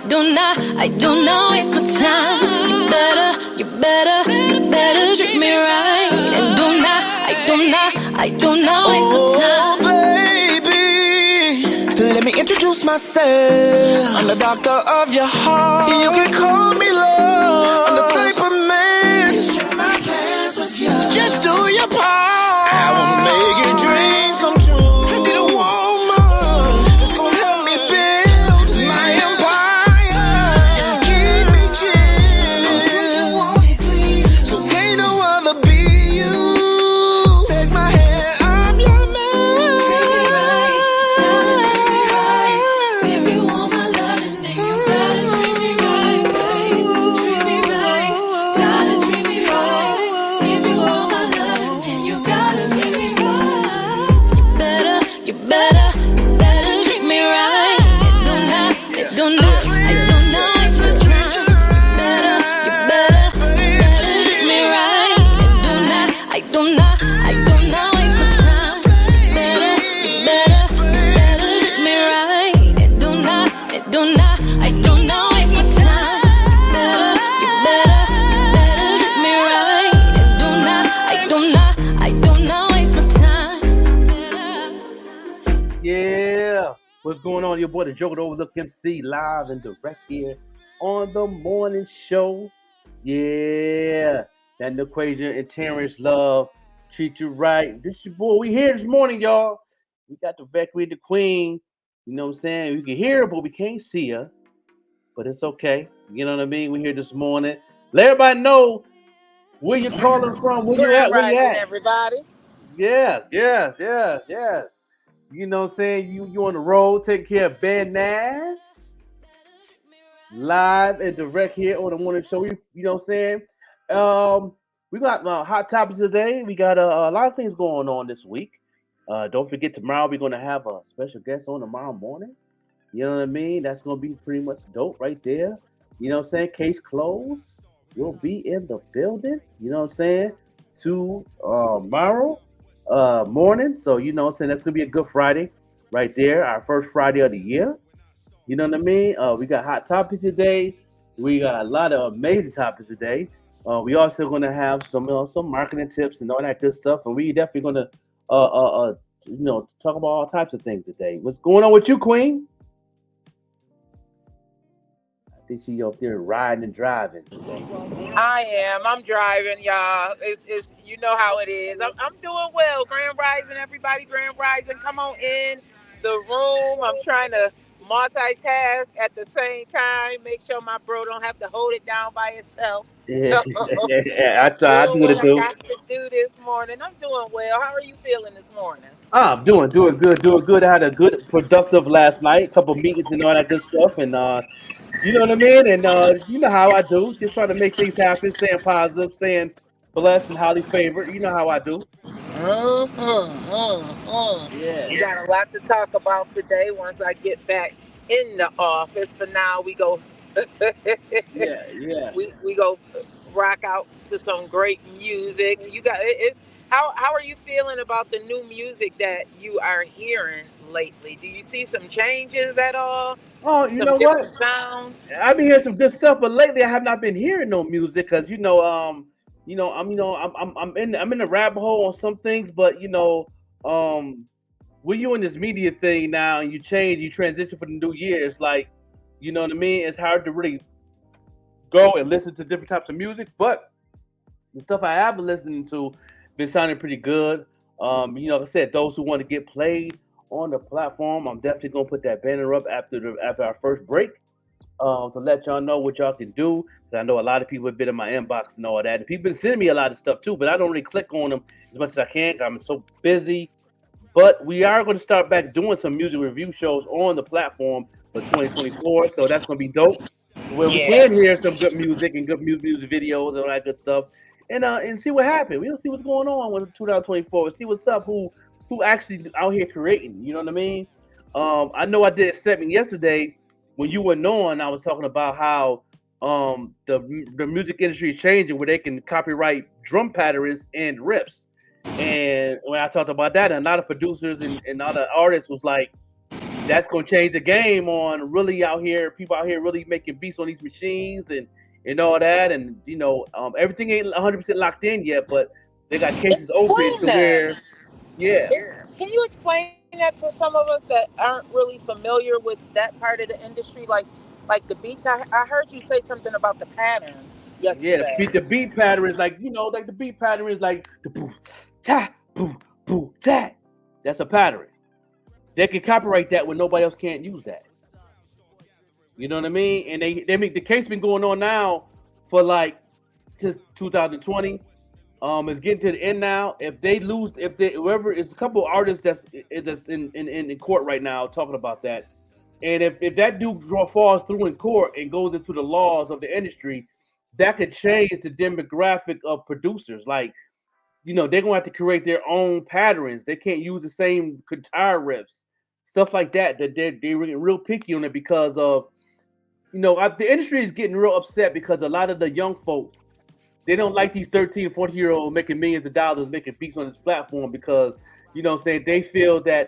I do not waste my time. You better treat me right. And I do not waste my time. Oh, baby, let me introduce myself. I'm the doctor of your heart. You can call me love. I'm the type of man. Just do your part. I will make your dreams come true. I need a woman that's gonna help me build my empire and keep me chill. So can't no other be you. Take my hand, I'm your man. If you want my loving, then you gotta treat me right, babe. Treat me right, gotta treat me right. If you want my loving, then you gotta treat me right. You better treat me right. I do not waste my time. You better treat me right. I do not waste my time. You better treat me right. I do not waste my time. You better treat me right. I do not waste my time. Yeah. What's going on? Your boy, the Joker, the Overlooked MC, live and direct here on the morning show. Yeah. That equation and Terrence Love. Treat you right. This your boy. We here this morning, y'all. We got the Vette with the Queen. You know what I'm saying? We can hear her, but we can't see her. But it's okay. You know what I mean? We here this morning. Let everybody know where you're calling from, where you at, where you Rising, at. everybody. Yes. You know what I'm saying? You on the road taking care of Ben Nass. Live and direct here on the morning show. You know what I'm saying? We got hot topics today. We got a lot of things going on this week. Don't forget tomorrow we're gonna have a special guest on tomorrow morning. You know what I mean? That's gonna be pretty much dope right there. You know what I'm saying? Case closed. We'll be in the building. You know what I'm saying? Tomorrow morning. So you know what I'm saying? That's gonna be a good Friday right there. Our first Friday of the year. You know what I mean? We got hot topics today. We got a lot of amazing topics today. We also gonna have some marketing tips and all that good stuff, and we definitely gonna talk about all types of things today. What's going on with you, Queen? I think she up there riding and driving today. I'm driving, y'all. It's you know how it is. I'm doing well. Grand Rising, everybody. Grand Rising. Come on in the room. I'm trying to multitask at the same time. Make sure my bro don't have to hold it down by himself. Yeah, So I try. I do doing what what it I do. got to do this morning. I'm doing well. How are you feeling this morning? I'm doing good. I had a good, productive last night. A couple meetings and all that good stuff, and you know what I mean. And you know how I do. Just trying to make things happen, staying positive, staying blessed and highly favored. You know how I do. Yeah, We got a lot to talk about today once I get back in the office. For now, we go yeah. we go rock out to some great music. You got it's how are you feeling about the new music that you are hearing lately? Do you see some changes at all? Oh, you Some know different what? sounds? I've been hearing some good stuff, but lately I have not been hearing no music because I'm in the rabbit hole on some things, but um, when you in this media thing now and you transition for the new year, it's like, you know what I mean? It's hard to really go and listen to different types of music, but the stuff I have been listening to been sounding pretty good. Like I said, those who want to get played on the platform, I'm definitely gonna put that banner up after our first break to let y'all know what y'all can do. 'Cause I know a lot of people have been in my inbox and all that. And people been sending me a lot of stuff too, but I don't really click on them as much as I can. 'Cause I'm so busy. But we are going to start back doing some music review shows on the platform for 2024, so that's going to be dope. Where we Yeah. can hear some good music and good music videos and all that good stuff, and see what happens. We'll see what's going on with 2024. We'll see what's up. Who actually out here creating? You know what I mean? I know I did a segment yesterday when you were on. I was talking about how the music industry is changing, where they can copyright drum patterns and riffs. And when I talked about that, a lot of producers and other artists was like, that's gonna change the game on really out here, people out here really making beats on these machines and all that, and everything ain't 100% locked in yet, but they got cases open Explain to that. where, yeah, Can you explain that to some of us that aren't really familiar with that part of the industry? Like the beats. I heard you say something about the pattern yeah, yesterday. the beat pattern is like, like the beat pattern is like the boom, ta, boom, boom, ta. That's a pattern. They can copyright that when nobody else can't use that. You know what I mean? And they make the case been going on now for like since 2020. It's getting to the end now. If they lose, if they whoever, it's a couple of artists that's in court right now talking about that. And if that dude falls through in court and goes into the laws of the industry, that could change the demographic of producers. Like, they're gonna have to create their own patterns. They can't use the same guitar riffs, stuff like that. That they're real picky on it because of the industry is getting real upset because a lot of the young folks, they don't like these 13, 14-year-olds making millions of dollars making beats on this platform because what I'm saying, they feel that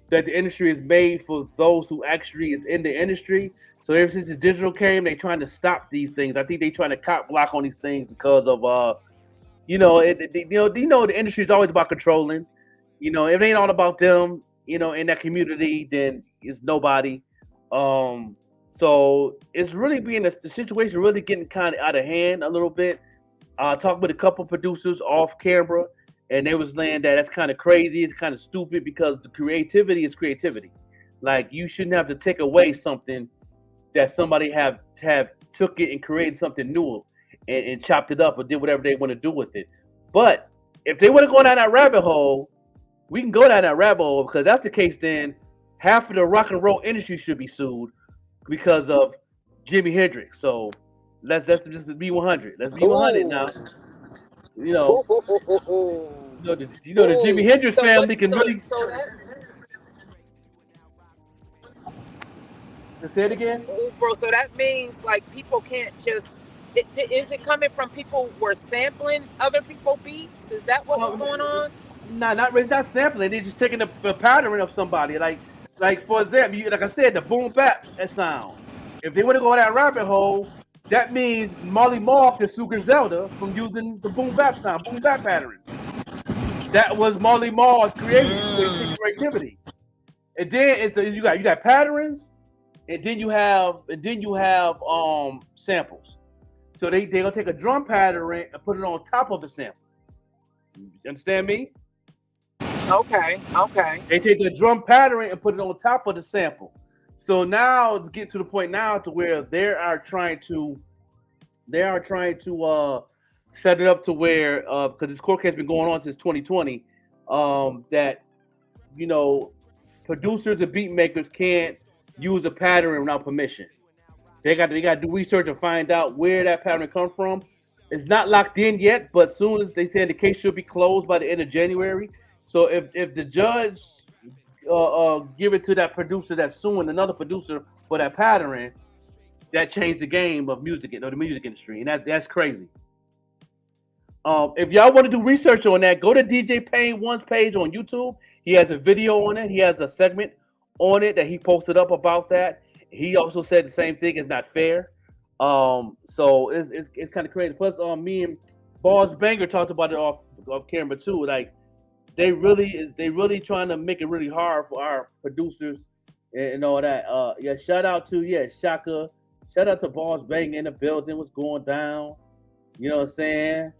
the industry is made for those who actually is in the industry. So ever since the digital came, they trying to stop these things. I think they trying to cop block on these things because of the industry is always about controlling. If it ain't all about them, in that community, then it's nobody. Um, so it's really being the situation really getting kind of out of hand a little bit. Talked with a couple producers off camera, and they was saying that that's kind of crazy. It's kind of stupid because the creativity is creativity. Like, you shouldn't have to take away something that somebody have took it and created something new and chopped it up or did whatever they want to do with it. But if they want to go down that rabbit hole, we can go down that rabbit hole, because if that's the case, then half of the rock and roll industry should be sued because of Jimi Hendrix. So let's just be 100. Let's be 100 Ooh. now. You know, Ooh. the Jimi Hendrix So what? family can really So that. say it again. Ooh, bro. So that means like people can't just. Is it coming from people who were sampling other people beats? Is that what was Well, going on? not really, not sampling. They're just taking the pattern of somebody. Like for example, like I said, the boom bap sound. If they want to go down that rabbit hole, that means Molly Mark and Sue Zelda from using the boom bap sound, boom bap patterns. That was Molly Mar's creativity. And then you got patterns, and then you have samples. So they gonna take a drum pattern and put it on top of the sample. You understand me? Okay. Okay. They take the drum pattern and put it on top of the sample. So now it's getting to the point now to where they are trying to set it up to where, because this court case has been going on since 2020, that you know producers and beat makers can't use a pattern without permission. They got to do research and find out where that pattern comes from. It's not locked in yet, but soon as they said the case should be closed by the end of January. So if the judge give it to that producer that's suing another producer for that pattern, that changed the game of music or the music industry, and that's crazy. If y'all want to do research on that, go to DJ Payne One's page on YouTube. He has a video on it. He has a segment on it that he posted up about that. He also said the same thing. It's not fair. So it's kind of crazy. Plus, me and Boss Banger talked about it off camera too. Like, they really trying to make it really hard for our producers and all that. Yeah, shout out to Shaka. Shout out to Boss Banger in the building. What's going down? You know what I'm saying?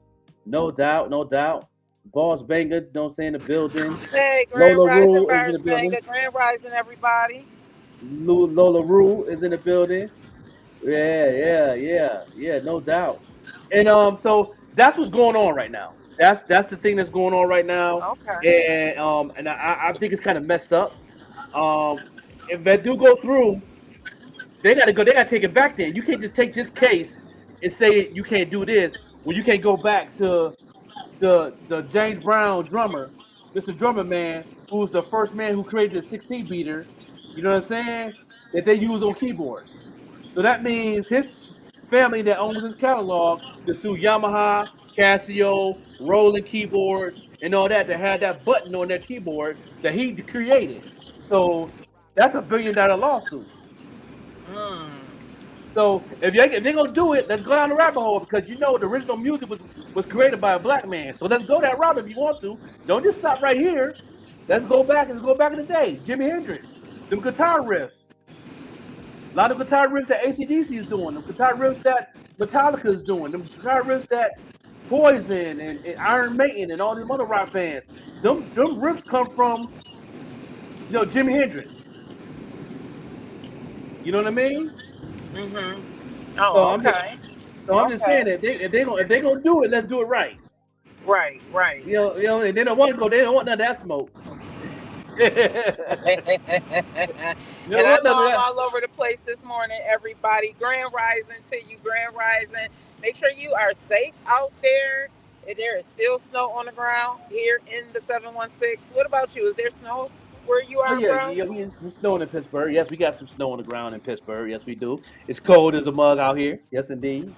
No doubt, no doubt. Boss Banger, you know what I'm saying, in the building. Hey, Grand Lola Rising, Rule is in the Paris building. Banger, Grand Rising, everybody. Lola Rule is in the building. Yeah, yeah, yeah, yeah, no doubt. And so that's what's going on right now. That's the thing that's going on right now, Okay. and I think it's kind of messed up. Um, if that do go through, they got to go. They got to take it back. Then you can't just take this case and say you can't do this. Well, you can't go back to the James Brown drummer, Mr. Drummer Man, who's the first man who created the 16 beater. You know what I'm saying? That they use on keyboards. So that means his family that owns his catalog to sue Yamaha, Casio, Roland keyboards, and all that had that button on their keyboard that he created. So That's a $1 billion lawsuit. Mm. So if they're gonna do it, let's go down the rabbit hole because you know the original music was created by a black man. So let's go that route if you want to. Don't just stop right here. Let's go back in the day. Jimi Hendrix, them guitar riffs. A lot of guitar riffs that AC/DC is doing, them guitar riffs that Metallica is doing, them guitar riffs that Poison and Iron Maiden and all these other rock bands. Them riffs come from Jimi Hendrix. You know what I mean? Mhm. So Oh, I'm just okay. so I'm just saying Okay. that if they gonna do it, let's do it right. Right. Right. And they don't want to go. They don't want none of that smoke. They And don't I want know none of I'm that. all over the place this morning, everybody. Grand rising to you, grand rising. Make sure you are safe out there. There is still snow on the ground here in the 716. What about you? Is there snow where you Oh are, yeah, bro? yeah. It's snowing in Pittsburgh. Yes, we got some snow on the ground in Pittsburgh. Yes, we do. It's cold as a mug out here. Yes, indeed.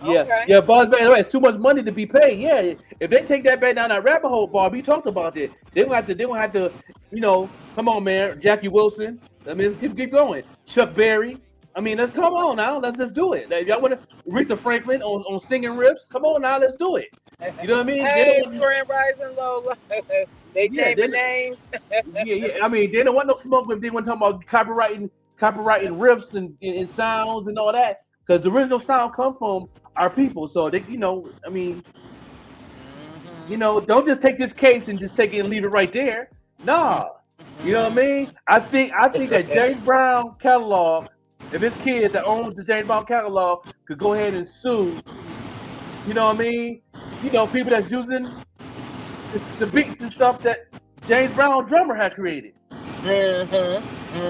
Yeah, Okay. yeah, Boss man, it's too much money to be paid. Yeah, if they take that back down that rabbit hole, Bob, we talked about it. They gonna have to, come on, man, Jackie Wilson. I mean, let's keep going. Chuck Berry. I mean, let's come on now. Let's just do it. If y'all want to Aretha Franklin on singing riffs, come on now, let's do it. You know what I mean? They don't Hey, want, grand rising, Lola. They yeah, naming names. yeah. I mean, they don't want no smoke if they want to talk about copyrighting riffs and sounds and all that, because the original sound come from our people. So I mean, don't just take this case and just take it and leave it right there. Nah, you know what I mean? I think that James Brown catalog, if his kid that owns the James Brown catalog could go ahead and sue, you know what I mean? People that's using the beats and stuff that James Brown drummer had created. Mm-hmm.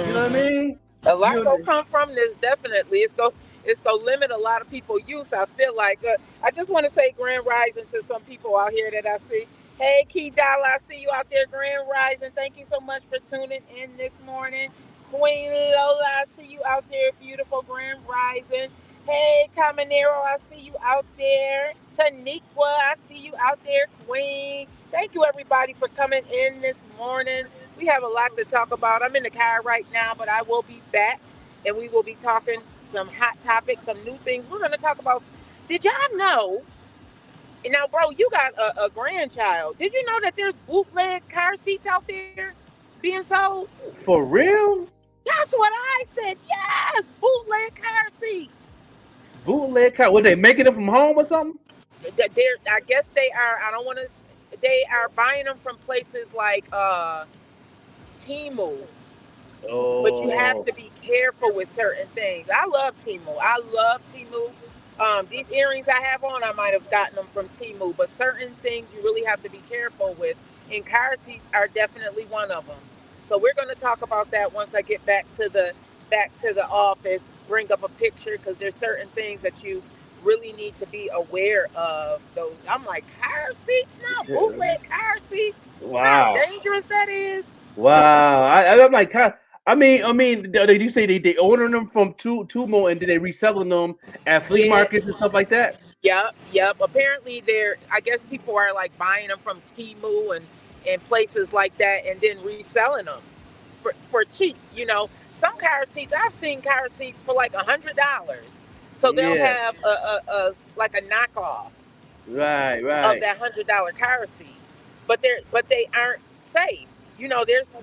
You know what I Mm-hmm. mean? A lot You gonna come from this. Definitely, it's gonna limit a lot of people use. I feel like. I just want to say grand rising to some people out here that I see. Hey, Key Dollar, I see you out there. Grand rising. Thank you so much for tuning in this morning. Queen Lola, I see you out there. Beautiful grand rising. Hey, Caminero, I see you out there. Taniqua, I see you out there. Queen. Thank you everybody for coming in this morning. We have a lot to talk about. I'm in the car right now, but I will be back and we will be talking some hot topics, some new things. We're going to talk about. Did y'all know? Now, bro, you got a grandchild. Did you know that there's bootleg car seats out there being sold? For real? That's what I said. Yes, bootleg car seats. Bootleg car? What, they making it from home or something? I guess they are. I don't want to. They are buying them from places like Timu. But you have Oh, to be careful with certain things. I love Timu. I love Timu. These earrings I have on, I might have gotten them from Timu, but certain things you really have to be careful with. And car seats are definitely one of them. So we're going to talk about that once I get back to the office. Bring up a picture because there's certain things that you really need to be aware of. Those I'm like car seats now, bootleg car seats. You know how wow. dangerous that is. Wow. I'm like, I mean, you say they ordering them from Tumo and then they reselling them at flea Yeah, markets and stuff like that. yep, yep. Apparently, I guess people are like buying them from Timu and places like that, and then reselling them for cheap. Some car seats I've seen car seats for like $100. So they'll Yeah. have a like a knockoff Right. of Right. that $100 car seat, but they aren't safe.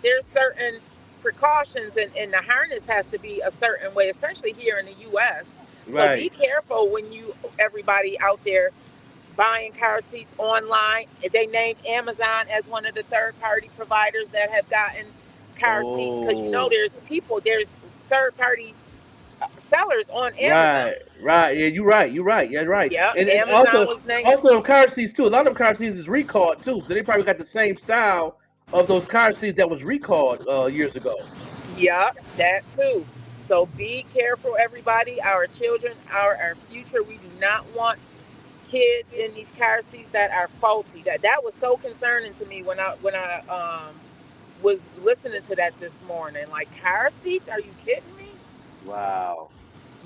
There's certain precautions, and the harness has to be a certain way, especially here in the U.S. So be Right. careful when everybody out there buying car seats online. They named Amazon as one of the third party providers that have gotten car seats because Oh. there's third party sellers on Amazon. Right. Right. Yeah. You're right. You're right. Yeah. Right. Yep, And Amazon was named. also them car seats too. A lot of them car seats is recalled too, so they probably got the same style of those car seats that was recalled years ago. Yep, that too. So be careful, everybody. Our children are our future. We do not want kids in these car seats that are faulty. That was so concerning to me when I was listening to that this morning. Like car seats? Are you kidding me? Wow.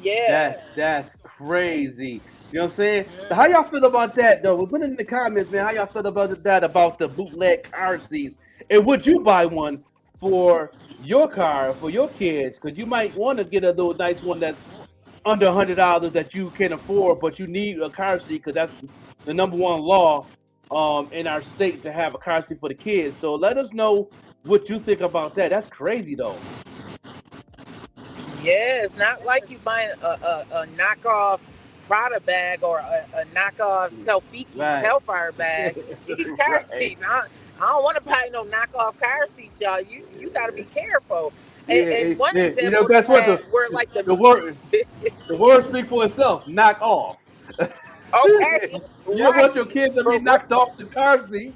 Yeah. That's crazy. You know what I'm saying? So how Mhm. y'all feel about that though? Put it in the comments, man. How y'all feel about that about the bootleg car seats? And would you buy one for your car for your kids because you might want to get a little nice one that's under $100 that you can afford, but you need a car seat because that's the number one law in our state to have a car seat for the kids. So let us know what you think about that. That's crazy though. Yeah, it's not like you buying a knockoff Prada bag or a knockoff Telfiki Right. Telfire bag. These car Right. seats, I don't want to buy no knockoff car seats, y'all. You got to be careful. And one Yeah. You know, example they guess what? had where like The word the word speaks for itself. Knock off. okay, You don't want your right, kids to be for knocked off the car seat.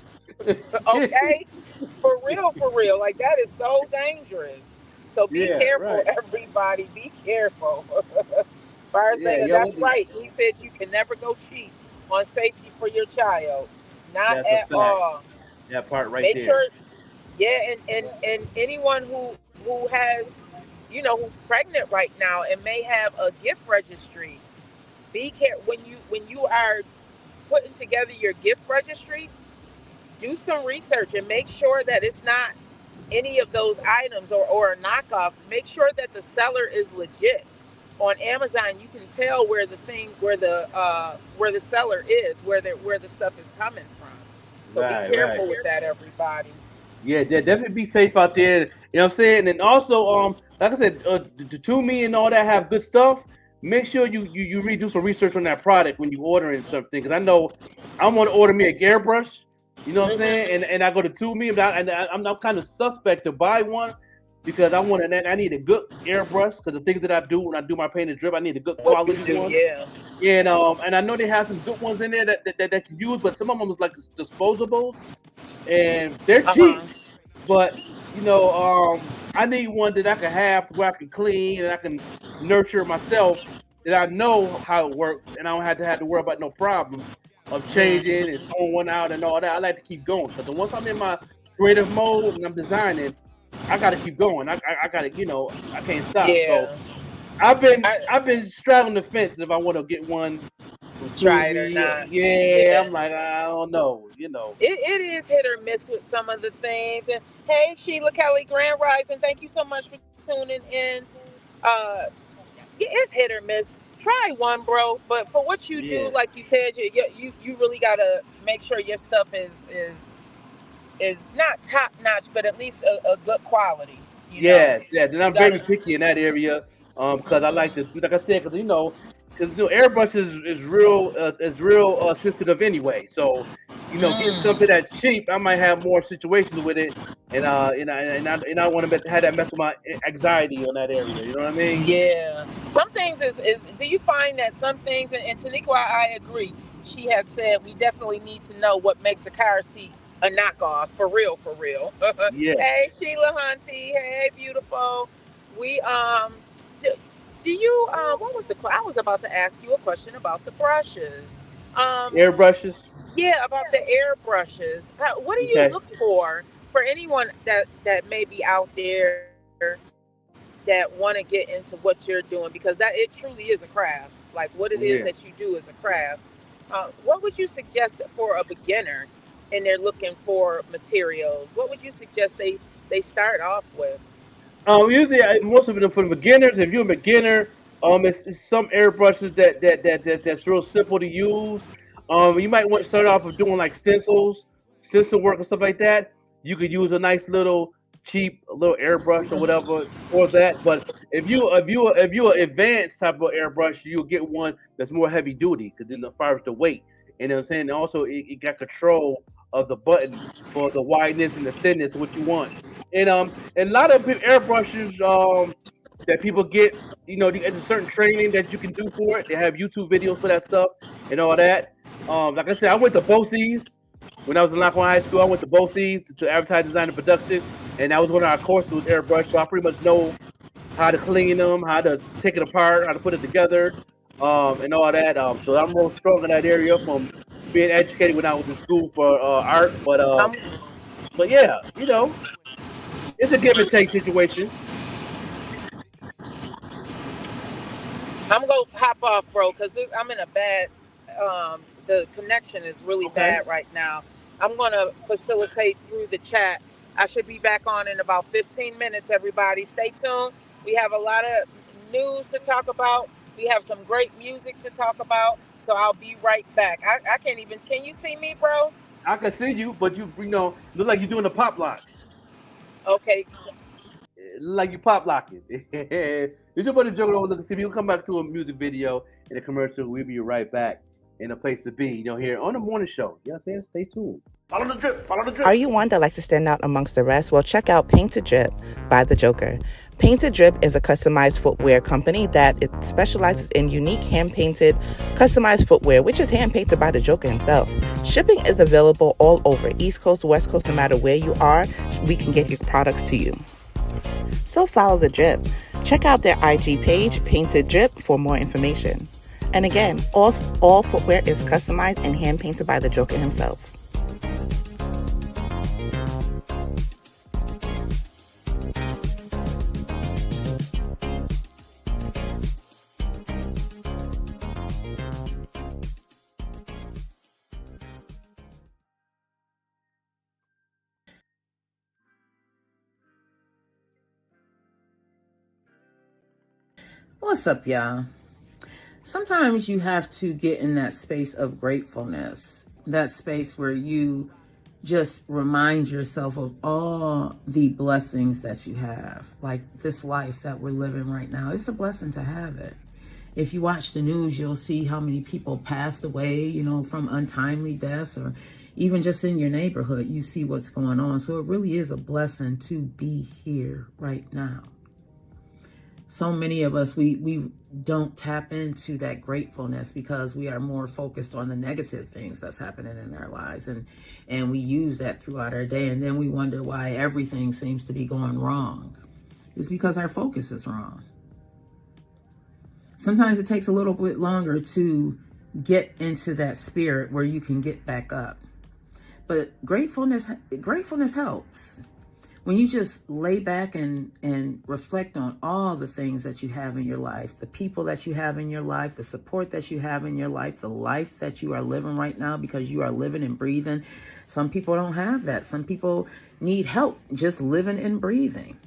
okay, for real. Like that is so dangerous. So be Yeah, careful, right. everybody. Be careful. First Yeah, thing, yo, that's right. He said you can never go cheap on safety for your child. Not that's a at fact. all. That part right Make there. sure, yeah, and anyone who has, who's pregnant right now and may have a gift registry. Be careful when you are putting together your gift registry. Do some research and make sure that it's not any of those items or a knockoff. Make sure that the seller is legit. On Amazon, you can tell where the seller is, where the stuff is coming from. So be Right, right. careful with that, everybody. Yeah, definitely be safe out there. You know what I'm saying? And also, like I said, the Tumi and all that have good stuff. Make sure you do some research on that product when you ordering something. Because I know I want to order me a airbrush. You know what I'm saying? Hmm. And I go to Tumi, I'm kind of suspect to buy one because I need a good airbrush because the things that I do when I do my paint and drip, I need a good What you quality do, one. yeah. And I know they have some good ones in there that you use, but some of them is like disposables and they're Uh huh. cheap. But I need one that I can have where I can clean and I can nurture myself. That I know how it works, and I don't have to worry about no problems of changing and throwing one out and all that. I like to keep going because once I'm in my creative mode and I'm designing, I got to keep going. I got to, I can't stop. So Yeah. I've been I I've been straddling the fence if I want to get one from try it or Tubi. not. Yeah, I'm Yeah. like I don't know. It is hit or miss with some of the things. And hey, Sheila Kelly, Grand Rising, thank you so much for tuning in. Uh, yeah, it's hit or miss. Try one, bro. But for what you do, Yeah. like you said, you really gotta make sure your stuff is not top notch, but at least a good quality. You know, Yes, yes, and you I'm very gotta. picky in that area, because I like Hmm. to, like I said, because airbrush is real sensitive anyway. So, getting something Mm. that's cheap, I might have more situations with it, and I want to have that mess with my anxiety on that area. You know what I mean? Yeah. Some things is do you find that some things and Taniqua, I agree. She has said we definitely need to know what makes a car seat a knockoff. For real, for real. Hey Yes. Sheila Hunty, hey beautiful. We do, do you what was the I was about to ask you a question about the brushes. Um Airbrushes. yeah, about the airbrushes. What do you Okay. look for anyone that may be out there that want to get into what you're doing because that it truly is a craft. Like what it is that you Yeah. do is a craft. What would you suggest for a beginner and they're looking for materials? What would you suggest they start off with? Usually, most of them for the beginners. If you're a beginner, it's some airbrushes that's real simple to use. You might want to start off with doing like stencil work and stuff like that. You could use a nice little cheap little airbrush or whatever for that. But if you an advanced type of airbrush, you'll get one that's more heavy duty because then it fires the weight. You know what I'm saying? And also, it got control of the button for the wideness and the thinness of what you want. And a lot of airbrushes that people get, there's a certain training that you can do for it. They have YouTube videos for that stuff and all that. Like I said, I went to BOCES when I was in Lackawanna High School. I went to BOCES to advertise, design, and production, and that was one of our courses with airbrush. So I pretty much know how to clean them, how to take it apart, how to put it together, and all that. So I'm real strong in that area from being educated when I was in school for art. I'm But yeah, it's a give and take situation. I'm gonna hop off, bro, because I'm in a bad. The connection is really Okay. bad right now. I'm gonna facilitate through the chat. I should be back on in about 15 minutes, everybody. Stay tuned. We have a lot of news to talk about. We have some great music to talk about. So I'll be right back. I can't even, can you see me, bro? I can see you, but you know, look like you're doing the pop locks. Okay. Look like you pop locking. It's your buddy Joe. Look and see. We'll come back to a music video and a commercial. We'll be right back in a place to be. You know, here on the morning show. You know what I'm saying? Stay tuned. Follow the drip. Follow the drip. Are you one that likes to stand out amongst the rest? Well, check out Painted Drip by The Joker. Painted Drip is a customized footwear company that it specializes in unique hand-painted, customized footwear, which is hand-painted by The Joker himself. Shipping is available all over, East Coast, West Coast, no matter where you are, we can get your products to you. So follow The Drip. Check out their IG page, Painted Drip, for more information. And again, all footwear is customized and hand-painted by The Joker himself. What's up, y'all? Sometimes you have to get in that space of gratefulness, that space where you just remind yourself of all the blessings that you have. Like this life that we're living right now, it's a blessing to have it. If you watch the news, you'll see how many people passed away, you know, from untimely deaths, or even just in your neighborhood, you see what's going on. So it really is a blessing to be here right now. So many of us, we don't tap into that gratefulness because we are more focused on the negative things that's happening in our lives. And we use that throughout our day. And then we wonder why everything seems to be going wrong. It's because our focus is wrong. Sometimes it takes a little bit longer to get into that spirit where you can get back up. But gratefulness helps. When you just lay back and reflect on all the things that you have in your life, the people that you have in your life, the support that you have in your life, the life that you are living right now because you are living and breathing. Some people don't have that. Some people need help just living and breathing.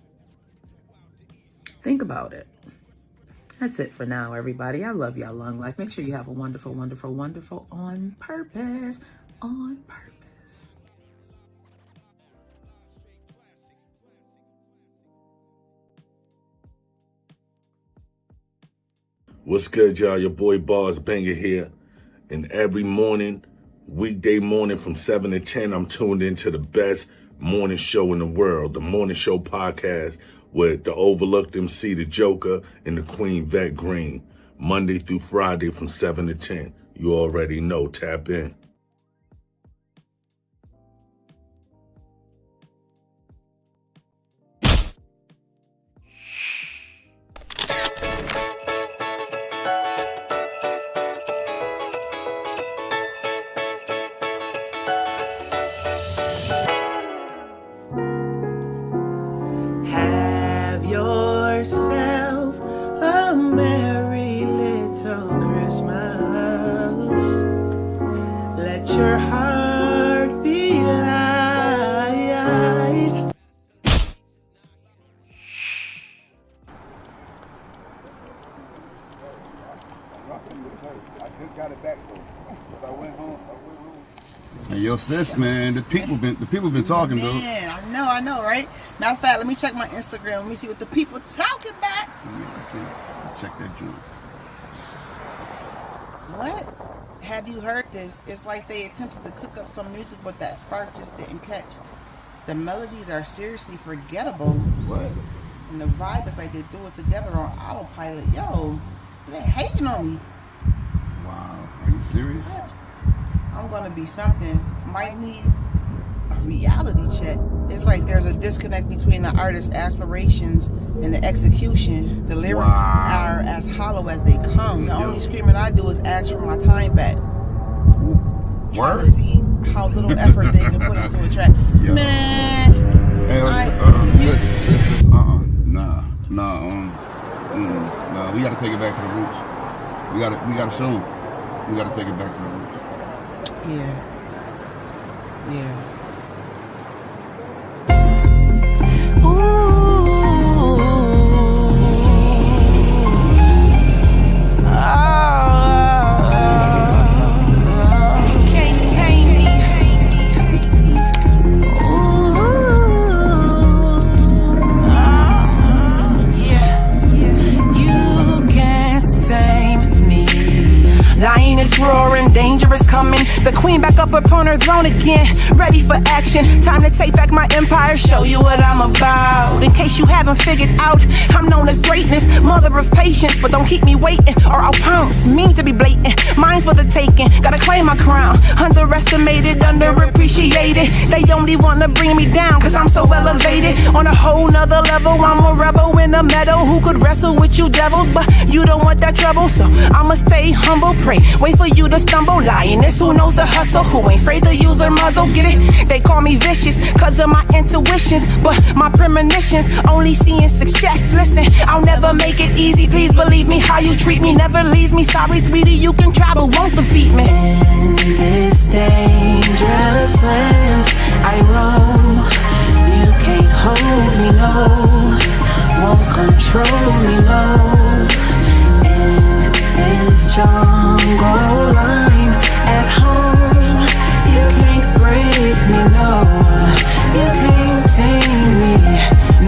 Think about it. That's it for now, everybody. I love y'all long life. Make sure you have a wonderful, wonderful, wonderful on purpose. On purpose. What's good, y'all? Your boy Bars Banger here. And every morning, weekday morning from 7 to 10, I'm tuned into the best morning show in the world, the Morning Show Podcast with the Overlooked MC, The Joker, and the Queen Vette Green. Monday through Friday from 7 to 10. You already know. Tap in. Yourself a merry little Christmas. Let your heart be light. Hey, yo, sis, man, the people been talking, though. Man, I know, right? Matter of fact, let me check my Instagram. Let me see what the people talking about. Let's see. Let's check that joint. What? Have you heard this? It's like they attempted to cook up some music, but that spark just didn't catch. The melodies are seriously forgettable. What? And the vibe is like they threw it together on autopilot. Yo, they hating on me. Wow. Are you serious? Yeah. I'm gonna be something. Might need a reality check. It's like there's a disconnect between the artist's aspirations and the execution. The lyrics are as hollow as they come. The only screaming I do is ask for my time back. Trying to see how little effort they can put into a track. Yo. Man, Hey, nah. We gotta take it back to the roots. We gotta show them. We gotta take it back to the roots. Yeah. Lion is roaring, danger is coming. The queen back up upon her throne again, ready for action. Time to take back my empire, show you what I'm about. In case you haven't figured out, I'm known as greatness, mother of patience. But don't keep me waiting, or I'll pounce. Mean to be blatant, mine's for the taking. Gotta claim my crown, underestimated, underappreciated. They only wanna bring me down, cause I'm so elevated. On a whole nother level, I'm a rebel in the meadow who could wrestle with you devils. But you don't want that trouble, so I'ma stay humble. Pray, wait for you to stumble. Lioness who knows the hustle, who ain't afraid to use her muzzle. Get it? They call me vicious, cause of my intuitions. But my premonitions, only seeing success. Listen, I'll never make it easy. Please believe me, how you treat me never leaves me. Sorry, sweetie, you can try, but won't defeat me. In this dangerous land I roam, you can't hold me, no, won't control me, no. In this jungle line at home, you can't break me, no, you can't tame me,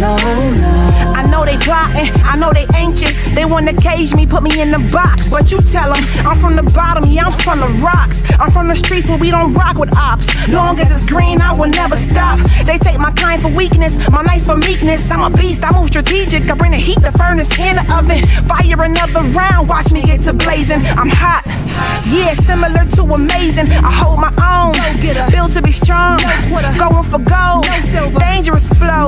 no, no. I know they plotting, I know they anxious. They wanna cage me, put me in the box. But you tell them, I'm from the bottom, yeah, I'm from the rocks. I'm from the streets where we don't rock with ops. Long as it's green, I will never stop. They take my kind for weakness, my nice for meekness. I'm a beast, I move strategic. I bring the heat, the furnace, in the oven. Fire another round, watch me get to blazing. I'm hot, yeah, similar to amazing. I hold my own, built to be strong. Going for gold, dangerous flow.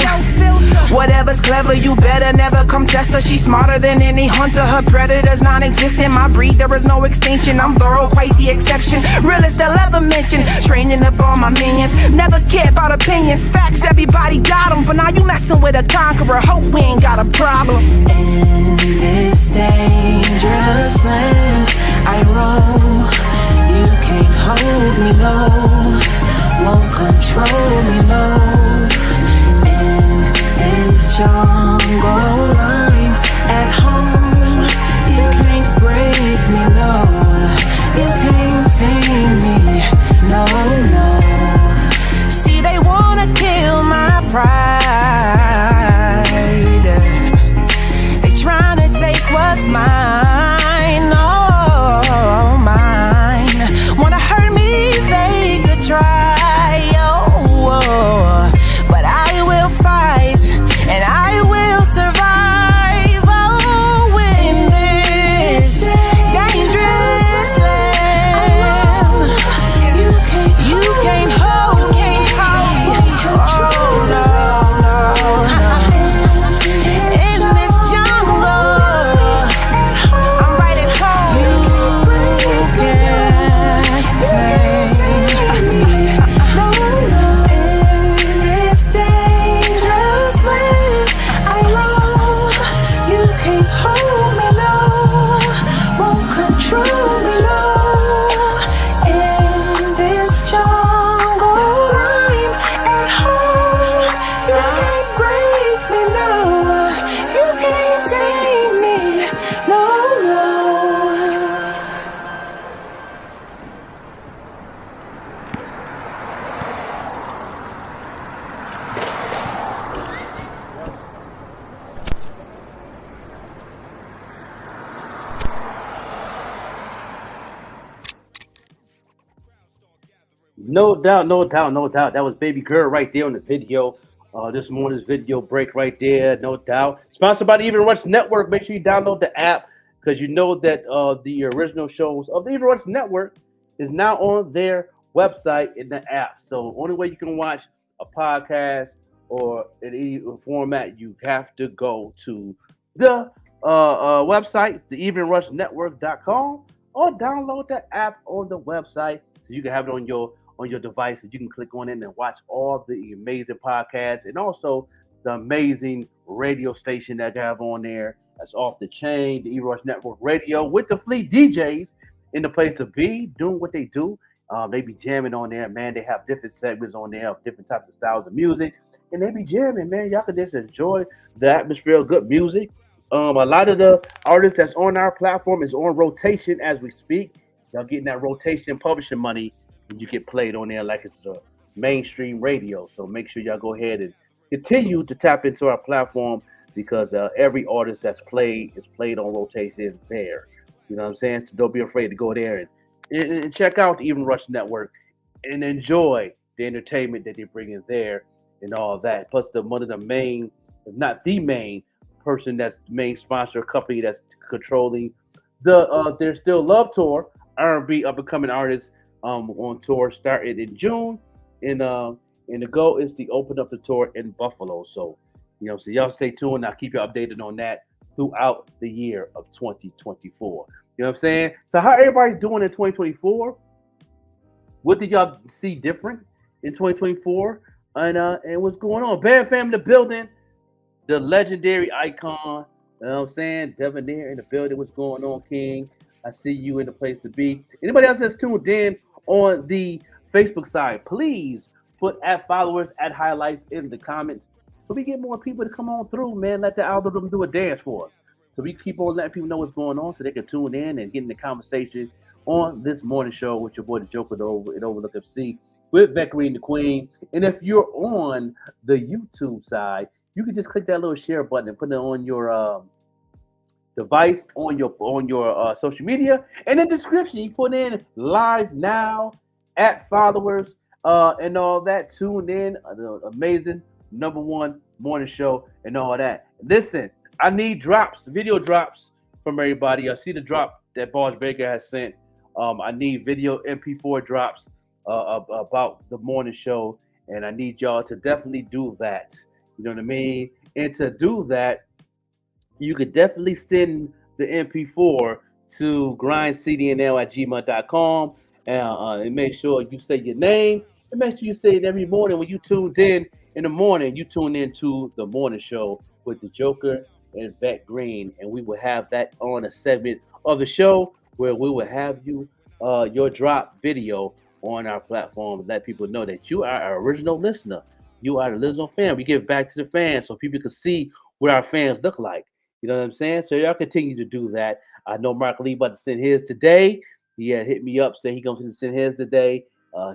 Whatever's clever, you better never come test her. She's smarter than any hunter. Her predators non-existent. My breed, there is no extinction. I'm thorough, quite the exception. Realest they'll ever mention. Training up all my minions. Never care about opinions. Facts, everybody got them. But now you messing with a conqueror. Hope we ain't got a problem. In this dangerous land I roam, you can't hold me, no, won't control me, no. In this jungle line at home, you can't break me, no, you can't tame me, no, no. See, they wanna kill my pride. They tryna take what's mine, oh, mine. Wanna hurt me, they could try, oh, but I will fight, and I will survive, oh, in this dangerous land. You can't hold me, oh, no, no. In this jungle, I'm right at home. You can't tame me. In this dangerous land I roam, you can't hold me, no, won't control me, no. In this jungle line at home, you can't break me, no, you can't tame me, no, no. No doubt, no doubt, no doubt. That was Baby Girl right there on the video. This morning's video break right there, no doubt. Sponsored by the Even Rush Network. Make sure you download the app because you know that the original shows of the Even Rush Network is now on their website in the app. So only way you can watch a podcast or in any format, you have to go to the website, theevenrushnetwork.com, or download the app on the website so you can have it on your device, and you can click on it and watch all the amazing podcasts and also the amazing radio station that they have on there. That's off the chain, the E-Rush Network Radio, with the Fleet DJs in the place to be, doing what they do. They be jamming on there, man. They have different segments on there of different types of styles of music, and they be jamming, man. Y'all can just enjoy the atmosphere of good music. A lot of the artists that's on our platform is on rotation as we speak. Y'all getting that rotation publishing money, and you get played on there like it's a mainstream radio. So make sure y'all go ahead and continue to tap into our platform because every artist that's played is played on rotation there. You know what I'm saying? So don't be afraid to go there and check out the Even Rush Network and enjoy the entertainment that they bring in there and all that. Plus, one of the main, if not the main person that's the main sponsor company that's controlling the There's Still Love tour, R&B up and coming artists on tour started in June, and the goal is to open up the tour in Buffalo. So, so y'all stay tuned. I'll keep you updated on that throughout the year of 2024. You know what I'm saying? So how everybody's doing in 2024? What did y'all see different in 2024? And what's going on? Band Fam in the building, the legendary icon. You know what I'm saying? Debonair in the building. What's going on, King? I see you in the place to be. Anybody else that's tuned in on the Facebook side, please put at followers, at highlights in the comments so we get more people to come on through, man. Let the algorithm do a dance for us. So we keep on letting people know what's going on so they can tune in and get in the conversation on this morning show with your boy the Joker at Overlook FC with Vette and the Queen. And if you're on the YouTube side, you can just click that little share button and put it on your device on your social media. And in the description, you put in live now at followers and all that. Tune in, the amazing number one morning show and all that. Listen, I need drops, video drops from everybody. I see the drop that Boss Baker has sent. I need video MP4 drops about the morning show, and I need y'all to definitely do that. You know what I mean? And to do that, you could definitely send the MP4 to grindcdnl@gmail.com and make sure you say your name and make sure you say it every morning when you tuned in the morning. You tune into the morning show with the Joker and Vette Green, and we will have that on a segment of the show where we will have you your drop video on our platform. Let people know that you are our original listener. You are the original fan. We give back to the fans so people can see what our fans look like. You know what I'm saying? So y'all continue to do that. I know Mark Lee about to send his today. He had hit me up, saying he going to send his today.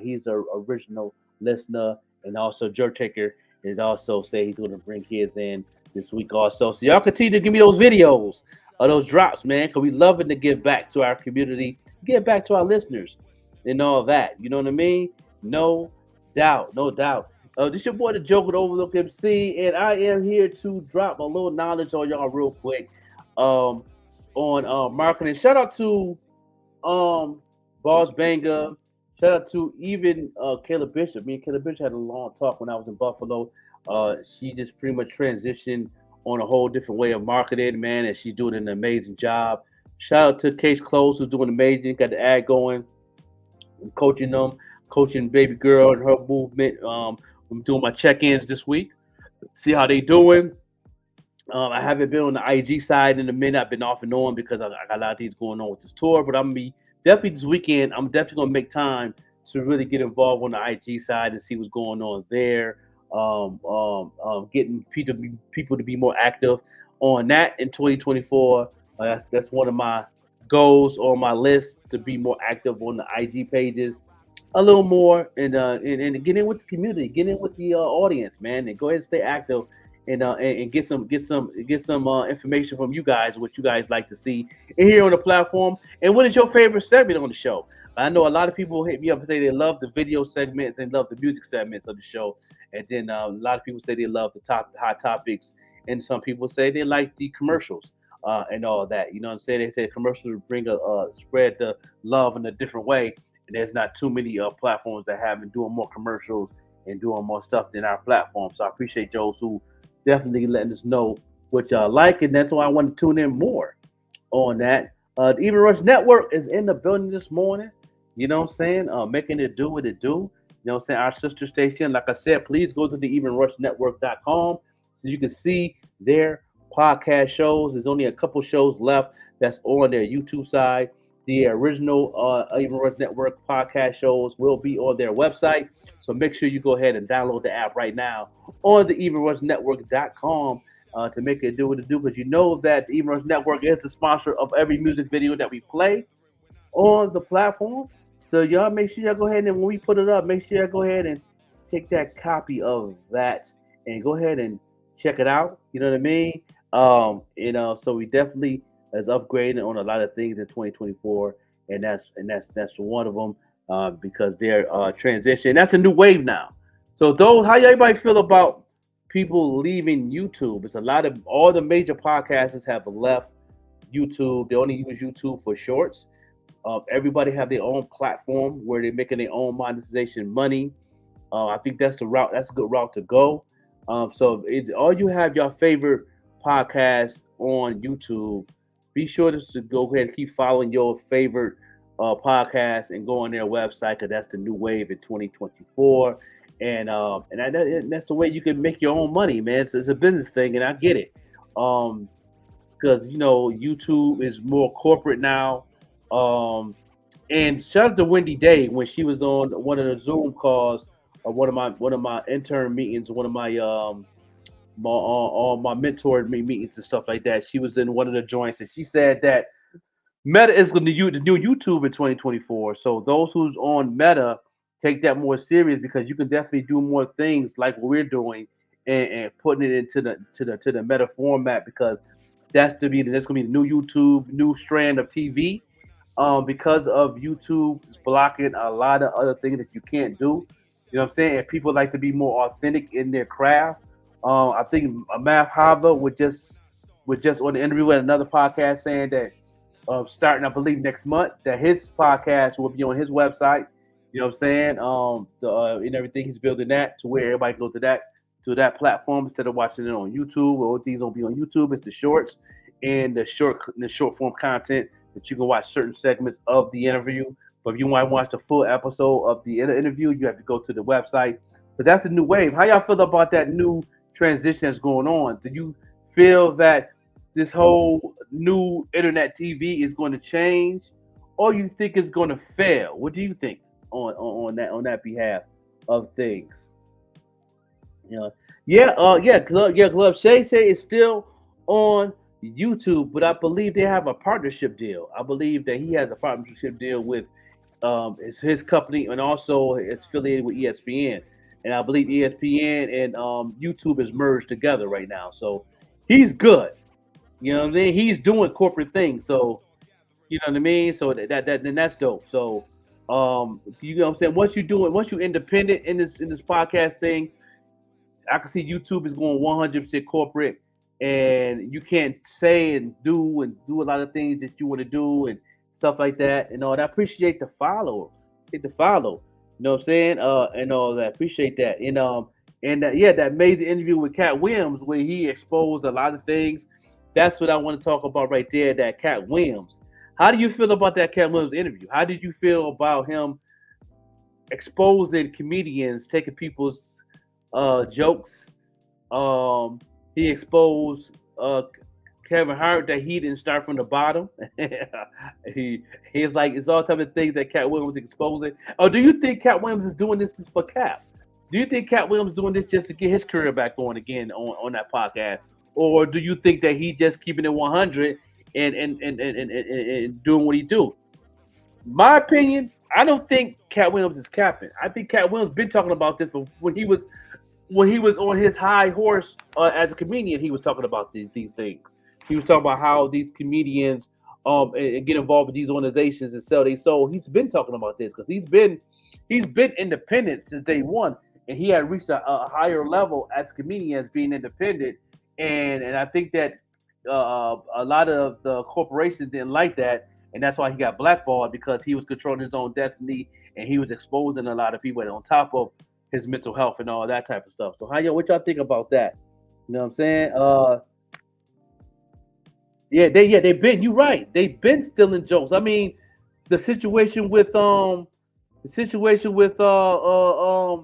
He's a original listener, and also Joe Taker is also say he's going to bring his in this week also. So y'all continue to give me those videos of those drops, man, because we loving to give back to our community, give back to our listeners, and all that. You know what I mean? No doubt, no doubt. This your boy the Joker, the Overlook MC, and I am here to drop a little knowledge on y'all real quick on marketing. Shout out to Boss Banger. Shout out to even Kayla Bishop. Me and Kayla Bishop had a long talk when I was in Buffalo. She just pretty much transitioned on a whole different way of marketing, man, and she's doing an amazing job. Shout out to Case Close, who's doing amazing. Got the ad going. I'm coaching them, coaching baby girl and her movement. I'm doing my check-ins this week. See how they doing. I haven't been on the IG side in a minute. I've been off and on because I got a lot of things going on with this tour. But I'm gonna be definitely this weekend. I'm definitely gonna make time to really get involved on the IG side and see what's going on there. Getting people to be more active on that in 2024. That's one of my goals on my list, to be more active on the IG pages a little more and get in with the community, get in with the audience, man, and go ahead and stay active and get some information from you guys, what you guys like to see and hear on the platform. And what is your favorite segment on the show? I know a lot of people hit me up and say they love the video segments and love the music segments of the show, and then a lot of people say they love the hot topics, and some people say they like the commercials. And all that, you know what I'm saying? They say commercials bring spread the love in a different way. And there's not too many platforms that have been doing more commercials and doing more stuff than our platform. So I appreciate those who definitely letting us know what y'all like, and that's why I want to tune in more on that. The Even Rush Network is in the building this morning. You know what I'm saying? Making it do what it do. You know what I'm saying? Our sister station. Like I said, please go to the evenrushnetwork.com so you can see their podcast shows. There's only a couple shows left that's on their YouTube side. The original Even Rush Network podcast shows will be on their website. So make sure you go ahead and download the app right now on the evenrushnetwork.com to make it do what it do. Because you know that the Even Rush Network is the sponsor of every music video that we play on the platform. So y'all make sure y'all go ahead and when we put it up, make sure y'all go ahead and take that copy of that and go ahead and check it out. You know what I mean? So we definitely is upgrading on a lot of things in 2024, and that's one of them because they're transition. That's a new wave now. So those, how everybody feel about people leaving YouTube? It's a lot of all the major podcasters have left YouTube. They only use YouTube for shorts. Everybody have their own platform where they're making their own monetization money. I think that's the route. That's a good route to go. So all you have your favorite podcasts on YouTube. Be sure to go ahead and keep following your favorite podcast and go on their website because that's the new wave in 2024. That's the way you can make your own money, man. It's a business thing, and I get it. Because YouTube is more corporate now. And shout out to Wendy Day when she was on one of the Zoom calls or one of my intern meetings, one of my my mentor meetings and stuff like that. She was in one of the joints and she said that Meta is going to use the new YouTube in 2024. So those who's on Meta take that more serious because you can definitely do more things like what we're doing and putting it into the Meta format because that's gonna be the new YouTube, new strand of TV. Because of YouTube blocking a lot of other things that you can't do. You know what I'm saying? And people like to be more authentic in their craft. I think Math Hava would just on the interview with another podcast saying that starting, I believe, next month, that his podcast will be on his website. You know what I'm saying? And everything he's building that to where everybody can go to that platform instead of watching it on YouTube. All things will be on YouTube. It's the shorts and the short form content that you can watch certain segments of the interview. But if you want to watch the full episode of the interview, you have to go to the website. So that's the new wave. How y'all feel about that new transition that's going on? Do you feel that this whole new internet TV is going to change, or you think it's going to fail? What do you think on that behalf of things? Glove Shay is still on YouTube, but I believe they have a partnership deal. I believe that he has a partnership deal with his company and also it's affiliated with ESPN. And I believe ESPN and YouTube is merged together right now. So he's good. You know what I'm saying? He's doing corporate things. So you know what I mean? So then that's dope. So you know what I'm saying? Once you independent in this podcast thing, I can see YouTube is going 100% corporate, and you can't say and do a lot of things that you want to do and stuff like that. And all that. I appreciate the follow. Hit the follow. You know what I'm saying? And all that. Appreciate that. And that amazing interview with Cat Williams where he exposed a lot of things. That's what I want to talk about right there. That Cat Williams. How do you feel about that Cat Williams interview? How did you feel about him exposing comedians, taking people's jokes? He exposed Kevin Hart that he didn't start from the bottom. He's like it's all type of things that Cat Williams is exposing. Or do you think Cat Williams is doing this just for Cap? Do you think Cat Williams is doing this just to get his career back going again on that podcast? Or do you think that he just keeping it 100 and doing what he do? My opinion, I don't think Cat Williams is capping. I think Cat Williams been talking about this, but when he was on his high horse as a comedian, he was talking about these things. He was talking about how these comedians and get involved with these organizations and sell their soul. He's been talking about this because he's been independent since day one, and he had reached a higher level as a comedian as being independent. And I think that a lot of the corporations didn't like that, and that's why he got blackballed because he was controlling his own destiny and he was exposing a lot of people on top of his mental health and all that type of stuff. So what y'all think about that? You know what I'm saying? They've been. You're right. They've been stealing jokes. I mean, the situation with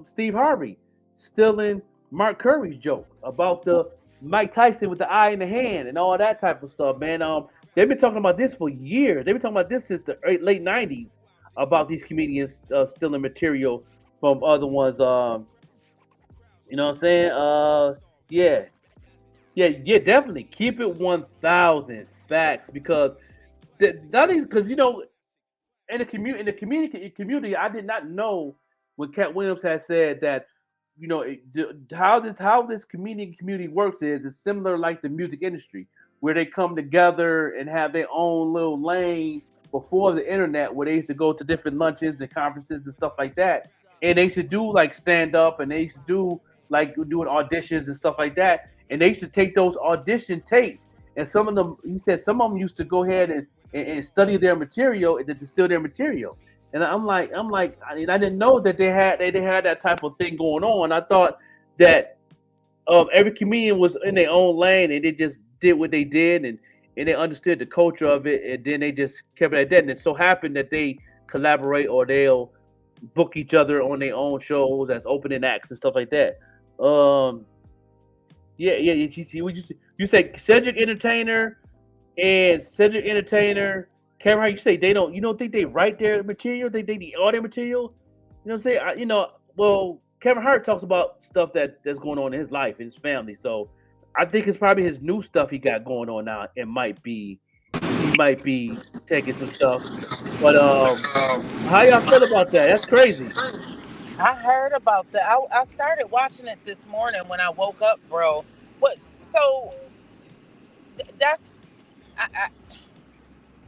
Steve Harvey stealing Mark Curry's joke about the Mike Tyson with the eye in the hand and all that type of stuff, man. They've been talking about this for years. They've been talking about this since the late '90s about these comedians stealing material from other ones. You know what I'm saying? Definitely keep it 1,000 facts because because in the community, I did not know when Cat Williams had said that how this community works is it's similar like the music industry where they come together and have their own little lane before the internet, where they used to go to different luncheons and conferences and stuff like that. And they used to do like stand up, and they used to do like doing auditions and stuff like that. And they used to take those audition tapes, and some of them, he said, some of them used to go ahead and study their material and to distill their material. And I mean, I didn't know that they had that type of thing going on. I thought that every comedian was in their own lane and they just did what they did, and they understood the culture of it, and then they just kept it at that. And it so happened that they collaborate or they'll book each other on their own shows as opening acts and stuff like that. You say Cedric Entertainer and Cedric Entertainer, Cameron, you say you don't think they write their material? They all their material? You know what I'm saying? Well, Kevin Hart talks about stuff that's going on in his life and his family. So I think it's probably his new stuff he got going on now. He might be taking some stuff. But how y'all feel about that? That's crazy. I heard about that. I started watching it this morning when I woke up, bro. What? So that's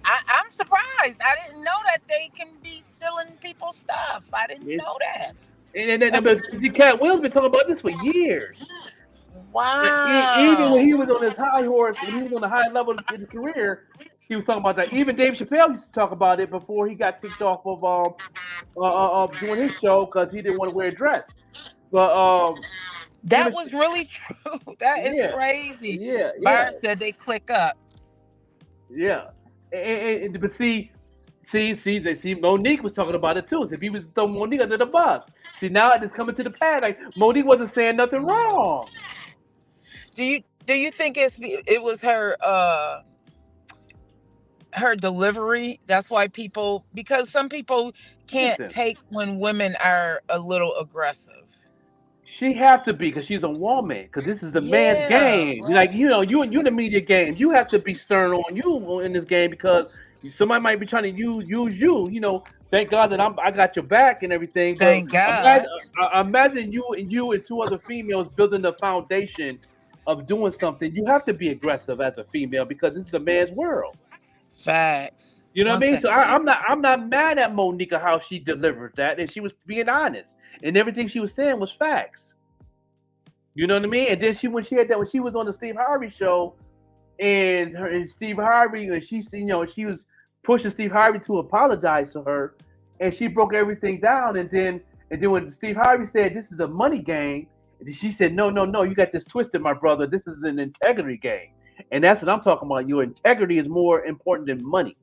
I, I'm surprised. I didn't know that they can be stealing people's stuff. I didn't know that. But see, Cat Will's been talking about this for years. Even Wow. when he was on his high horse, when he was on the high level of his career, he was talking about that. Even Dave Chappelle used to talk about it before he got kicked off of doing his show because he didn't want to wear a dress. But That even was really true. That is yeah, crazy. yeah, yeah, Byron said they click up. yeah. But see, Monique was talking about it too. So if he was throwing Monique under the bus, see now it's coming to the pad. Like Monique wasn't saying nothing wrong. Do you think it was her delivery? That's why because some people can't Listen, take when women are a little aggressive. she have to be because she's a woman. Because this is a man's Yeah, game. Like right. you in the media game, you have to be stern on you in this game because somebody might be trying to use you. Thank God that I got your back and everything. But Thank God. imagine you and two other females building the foundation of doing something. You have to be aggressive as a female because this is a man's world. Facts. You know what I Most mean? So definitely. I'm not mad at Monica how she delivered that, and she was being honest, and everything she was saying was facts. You know what I mean? And then when she was on the Steve Harvey show, and Steve Harvey, and she was pushing Steve Harvey to apologize to her, and she broke everything down, and then when Steve Harvey said this is a money game, she said no, you got this twisted, my brother. This is an integrity game, and that's what I'm talking about. Your integrity is more important than money.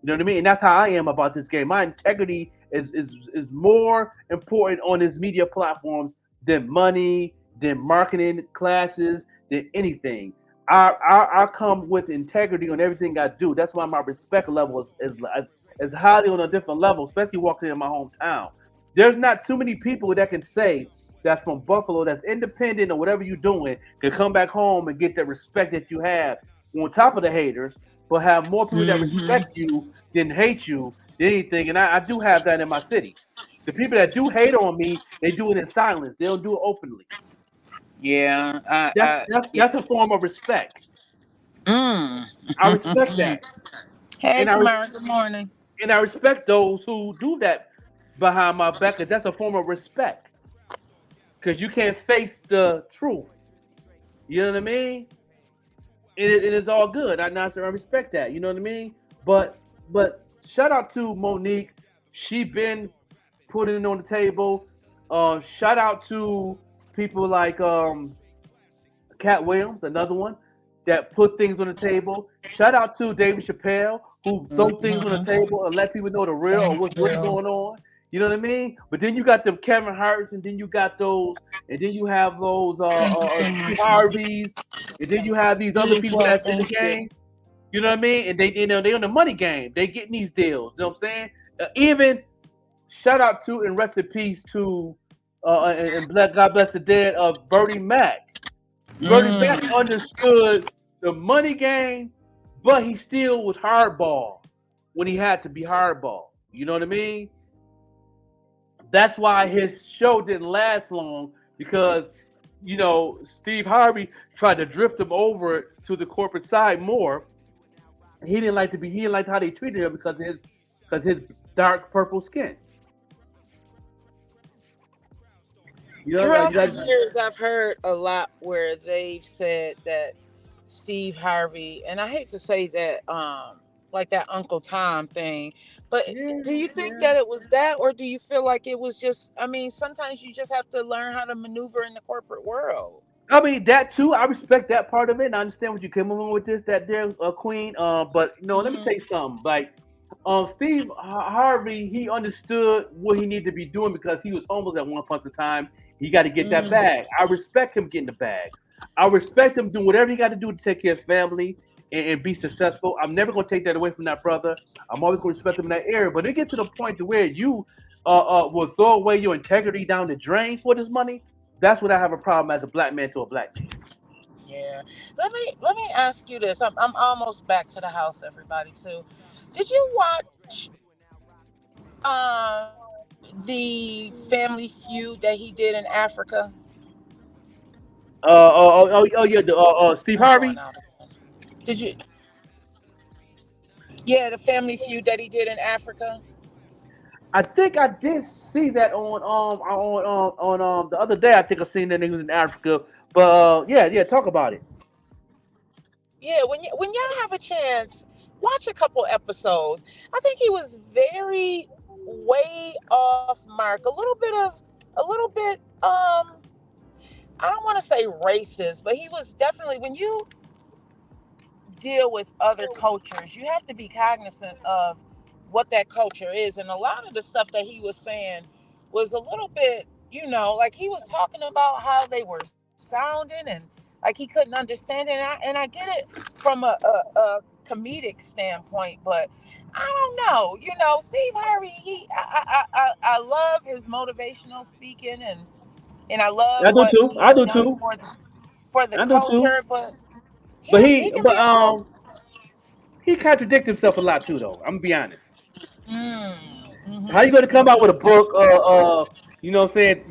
You know what I mean? And that's how I am about this game. My integrity is more important on these media platforms than money, than marketing classes, than anything. I come with integrity on everything I do. That's why my respect level is highly on a different level, especially walking in my hometown. There's not too many people that can say that's from Buffalo, that's independent or whatever you're doing, can come back home and get the respect that you have on top of the haters, but have more people that respect you than hate you than anything. And I do have that in my city. The people that do hate on me, they do it in silence. They don't do it openly. Yeah. Yeah. That's a form of respect. Mm. I respect that, Hey, and I res- Kamara. Good morning. and I respect those who do that behind my back. Cause that's a form of respect. Cause you can't face the truth. You know what I mean? It is all good. I respect that. You know what I mean? But shout out to Monique. She been putting it on the table. Shout out to people like Cat Williams, another one that put things on the table. Shout out to David Chappelle, who throw things on the table and let people know the real or Thank what's really you. going on. You know what I mean? But then you got them Kevin Hart's, and then you got those, and then you have those Thank you so Steve much. Harveys, and then you have these other You as people well. that's in the Thank you. game. You know what I mean? And they on the money game. They getting these deals. You know what I'm saying? Even shout out to and rest in peace to God bless the dead of Bernie Mac. Bernie Mac Mm. understood the money game, but he still was hardball when he had to be hardball. You know what I mean? That's why his show didn't last long because Steve Harvey tried to drift him over to the corporate side more. He didn't like how they treated him because his dark purple skin. Throughout the You know, years, I've heard a lot where they've said that Steve Harvey, and I hate to say that, like that Uncle Tom thing, but yeah, do you think yeah. that it was that, or do you feel like it was just? I mean, sometimes you just have to learn how to maneuver in the corporate world. I mean that too. I respect that part of it. And I understand what you came along with this, that there, Queen. But let me Hmm. tell you something. Like, Steve Harvey, he understood what he needed to be doing because he was homeless at one point in time. He got to get that Mm. bag. I respect him getting the bag. I respect him doing whatever he got to do to take care of his family and be successful. I'm never gonna take that away from that brother. I'm always gonna respect him in that area. But it get to the point to where you will throw away your integrity down the drain for this money. That's what I have a problem as a black man to a black man. Yeah. Let me ask you this. I'm almost back to the house, everybody. Too. Did you watch the Family Feud that he did in Africa? Yeah, Steve I'm going Harvey. out again. Did you? Yeah, the Family Feud that he did in Africa. I think I did see that on the other day. I think I seen that he was in Africa. But yeah, yeah, talk about it. Yeah, when y'all have a chance, watch a couple episodes. I think he was very way off mark. A little bit. I don't want to say racist, but he was definitely, when you deal with other cultures, you have to be cognizant of what that culture is. And a lot of the stuff that he was saying was a little bit, like he was talking about how they were sounding, and like he couldn't understand it. And I get it from a comedic standpoint, but I don't know. Steve Harvey, I love his motivational speaking, and I love I do what too. I he's do done too. for the I do too. culture, but But he can be but a little. he contradicts himself a lot too, though. I'm gonna be honest. How you gonna come out with a Mm-hmm. book? What I'm saying,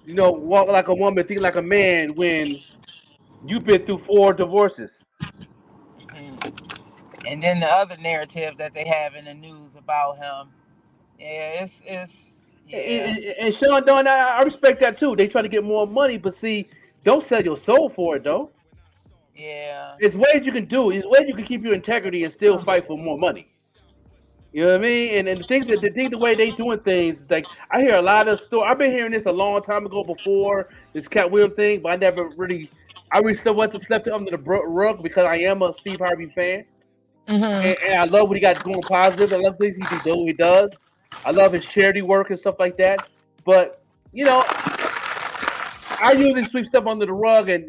walk like a woman, think like a man when you've been through 4 divorces. And then the other narrative that they have in the news about him, yeah, it's yeah, And Sean Don, I respect that too. They try to get more money, but see, don't sell your soul for it though. yeah. There's ways you can do it. There's ways you can keep your integrity and still fight for more money. You know what I mean? And the way they doing things is like I hear a lot of story. I've been hearing this a long time ago before this Cat Williams thing, but I really still went to slept under the rug because I am a Steve Harvey fan, Hmm. and I love what he got going positive. I love things he does. I love his charity work and stuff like that. But you know, I usually sweep stuff under the rug, and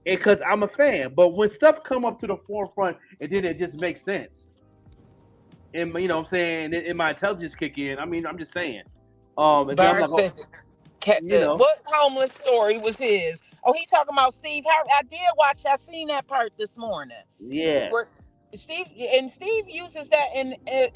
because I'm a fan. But when stuff come up to the forefront, and then it just makes sense, and what I'm saying, and my intelligence kick in. I mean, I'm just saying. And then I'm Bird like, oh, says what homeless story was his? Oh, he talking about Steve Harvey. I did watch. I seen that part this morning. yeah, Where Steve uses that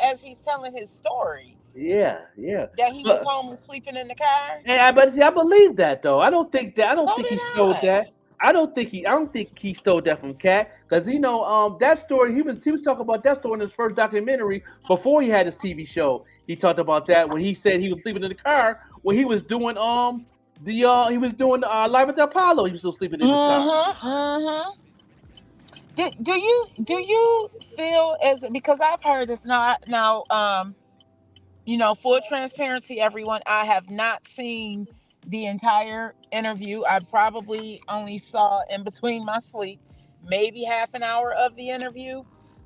as he's telling his story yeah, yeah. that he was But homeless sleeping in the car. but see, I believe that though. I don't think that. I don't So think he did stole I. that. I don't think he stole that from Cat because that story. He was talking about that story in his first documentary before he had his TV show. He talked about that when he said he was sleeping in the car when he was doing he was doing Live at the Apollo. He was still sleeping in his car. Mm-hmm. Mm-hmm. Do you feel, as because I've heard this now, full transparency, everyone, I have not seen the entire interview. I probably only saw in between my sleep maybe half an hour of the interview,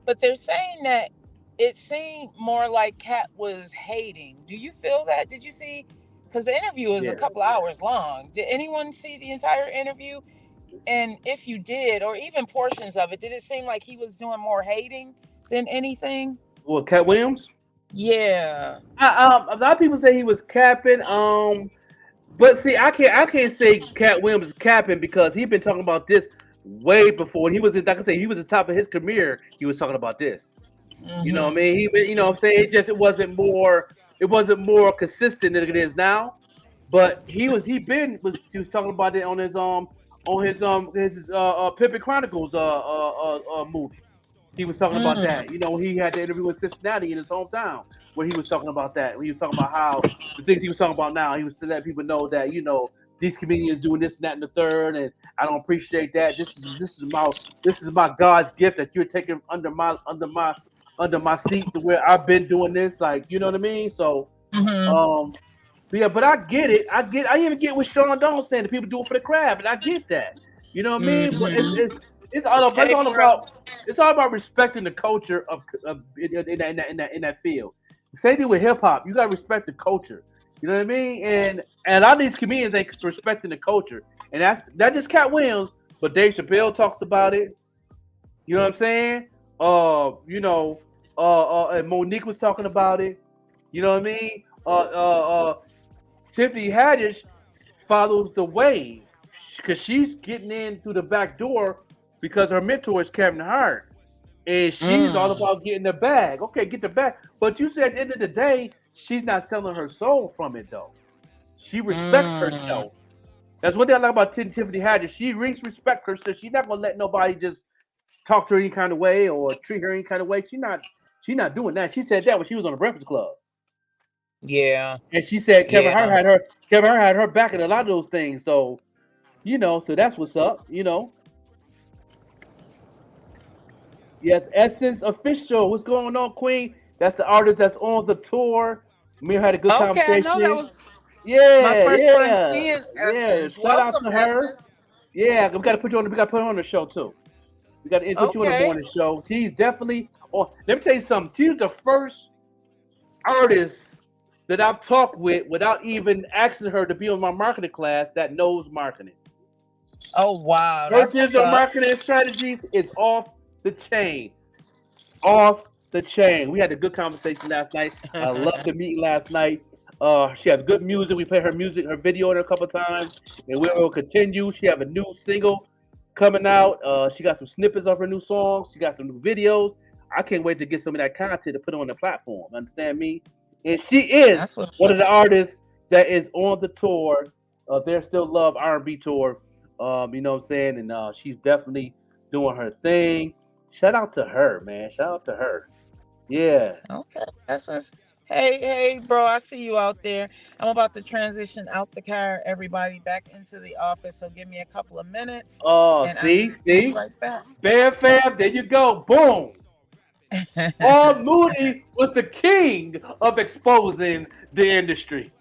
but they're saying that it seemed more like Kat was hating. Do you feel that? Did you see? Because the interview is a Yeah. couple hours long. Did anyone see the entire interview? And if you did, or even portions of it, did it seem like he was doing more hating than anything? Well, Cat Williams. Yeah. A lot of people say he was capping. But see, I can't say Cat Williams is capping because he's been talking about this way before. He was, like I say, he was at the top of his career. He was talking about this. You know what I Mm-hmm. mean? What I'm saying, it wasn't more consistent than it is now. But he was talking about it on his Pippin Chronicles movie. He was talking about that. You know, he had the interview in Cincinnati in his hometown where he was talking about that. He was talking about how the things he was talking about now. He was to let people know that, you know, these comedians doing this and that and the third, and I don't appreciate that. This is my God's gift that you're taking under my seat to where I've been doing this. Like, you know what I mean? So yeah, but I get it. I even get what Sean Don saying. The people do it for the crab, and I get that. You know what I mean? But it's all about Hey, bro. it's all about respecting the culture of in that field. Same thing with hip hop. You gotta respect the culture. You know what I mean? And a lot of these comedians ain't respecting the culture, and that's just Cat Williams. But Dave Chappelle talks about it. You know what I'm saying? And Monique was talking about it. You know what I mean? Tiffany Haddish follows the wave because she's getting in through the back door because her mentor is Kevin Hart. And she's all about getting the bag. Okay, get the bag. But you said at the end of the day, she's not selling her soul from it, though. She respects herself. That's what I like about Tiffany Haddish. She respects herself. She's not going to let nobody just talk to her any kind of way or treat her any kind of way. She's not doing that. She said that when she was on the Breakfast Club. Yeah. And she said Kevin Hart had her back in a lot of those things. So, you know, so that's what's up, you know. Yes, Essence Official. What's going on, Queen? That's the artist that's on the tour. Me had a good conversation. I know that was my first time seeing Essence. Shout out Welcome, to her. Essence. Yeah, we got to put you on. We got to put her on the show too. We got to put you on the morning show. She's definitely. Oh, let me tell you something. She's the first artist that I've talked with without even asking her to be on my marketing class that knows marketing. Oh wow! Her digital marketing strategies is off the chain. Off the chain. We had a good conversation last night. I loved the meeting last night. She has good music. We played her video in her a couple of times, and we will continue. She have a new single coming out. She got some snippets of her new songs. She got some new videos. I can't wait to get some of that content to put on the platform. Understand me? And she is one of the artists that is on the tour. There's Still Love R&B tour. You know what I'm saying? And she's definitely doing her thing. Shout out to her, man. Shout out to her. Yeah. Okay. Hey, bro, I see you out there. I'm about to transition out the car, everybody back into the office. So give me a couple of minutes. Oh, see? Right back. Bam, fam, there you go. Boom. Paul Mooney was the king of exposing the industry.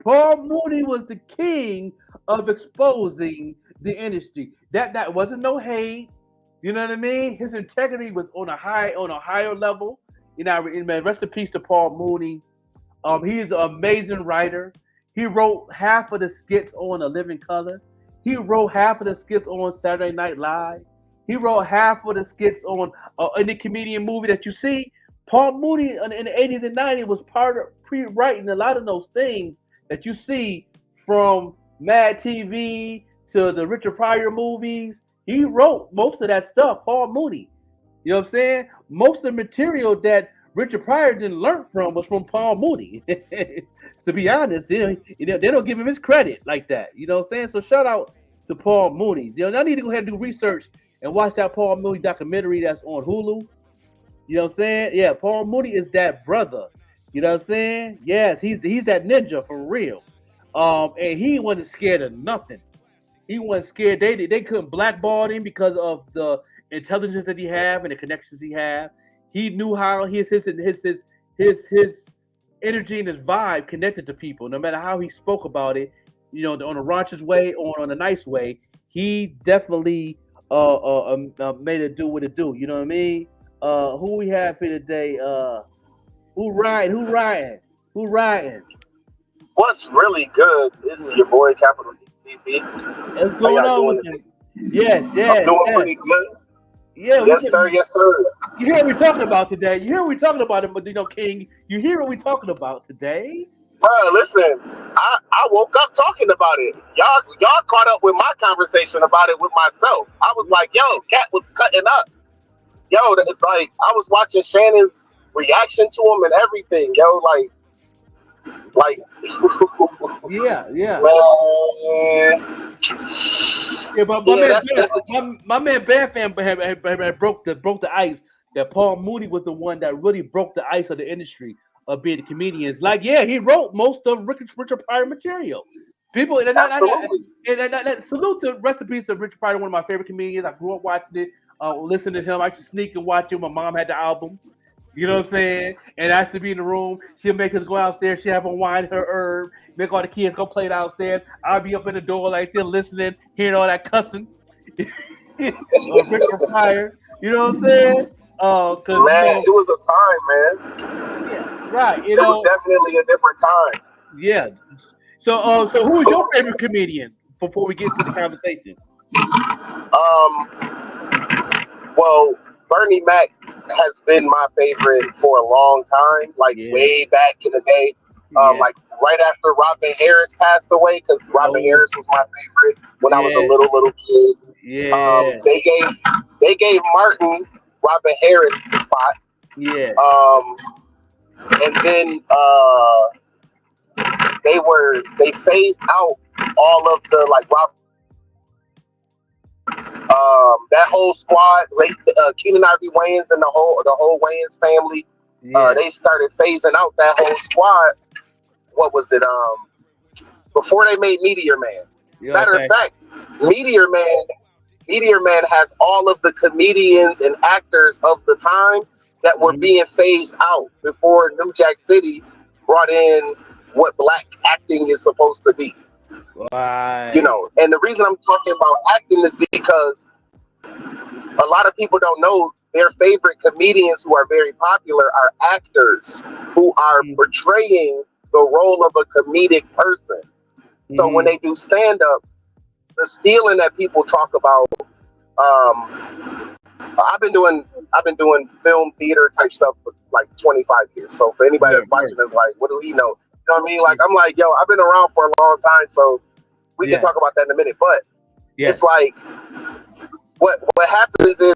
Paul Mooney was the king of exposing the industry. That wasn't no hate. You know what I mean? His integrity was on a higher level. You know, rest in peace to Paul Mooney. He's an amazing writer. He wrote half of the skits on A Living Color. He wrote half of the skits on Saturday Night Live. He wrote half of the skits on any comedian movie that you see. Paul Mooney in the 80s and 90s was part of pre-writing a lot of those things that you see from Mad TV to the Richard Pryor movies. He wrote most of that stuff, Paul Mooney. You know what I'm saying? Most of the material that Richard Pryor didn't learn from was from Paul Mooney. To be honest, they don't give him his credit like that. You know what I'm saying? So shout out to Paul Mooney. You know, I need to go ahead and do research and watch that Paul Mooney documentary that's on Hulu. You know what I'm saying? Yeah, Paul Mooney is that brother. You know what I'm saying? Yes, he's that ninja for real. And he wasn't scared of nothing. He wasn't scared. They couldn't blackball him because of the intelligence that he have and the connections he have. He knew how his energy and his vibe connected to people. No matter how he spoke about it, you know, on a rauncous way or on a nice way, he definitely made it do what it do. You know what I mean? Who we have here today? Who riding? What's really good is your boy Capital DCP. What's going on with you? Yes. I'm doing pretty good. Yeah. Yes, sir. You hear what we're talking about today? You hear what we're talking about, King? You hear what we're talking about today? Bro, listen, I woke up talking about it. Y'all caught up with my conversation about it with myself. I was like, yo, Cat was cutting up. Yo, like I was watching Shannon's reaction to him and everything. Yo, like Yeah, yeah. Man. Yeah, but Yeah, that's My man Bam Fam had broke the ice. That Paul Mooney was the one that really broke the ice of the industry of being comedians. Like, yeah, he wrote most of Richard Pryor material. People, absolutely. salute to recipes to Richard Pryor, one of my favorite comedians. I grew up watching it, listening to him. I used to sneak and watch him. My mom had the albums. You know what I'm saying? And I used to be in the room. She'll make us go outstairs. She'll have her wine, her herb, make all the kids go play downstairs. I'll be up in the door like they're listening, hearing all that cussing. Richard Pryor. You know what I'm saying? Cause Man, it was a time, man. yeah, right. It was definitely a different time. Yeah. So who is your favorite comedian before we get to the conversation? Well, Bernie Mac has been my favorite for a long time, like way back in the day. Like right after Robin Harris passed away, because Robin Harris was my favorite when I was a little kid. Yeah. They gave Martin Robin Harris the spot. Yeah. And then they phased out all of the like that whole squad, Keenan Ivory Wayans and the whole Wayans family. They started phasing out that whole squad. What was it? Before they made Meteor Man. Matter of fact, Meteor Man has all of the comedians and actors of the time that were being phased out before New Jack City brought in what black acting is supposed to be. Right. You know, and the reason I'm talking about acting is because a lot of people don't know their favorite comedians who are very popular are actors who are portraying the role of a comedic person. So when they do stand up, the stealing that people talk about, I've been doing film theater type stuff for like 25 years. So for anybody that's watching is like, what do he know? You know what I mean? Like, I'm like, yo, I've been around for a long time, so we can talk about that in a minute. But it's like, what happens is,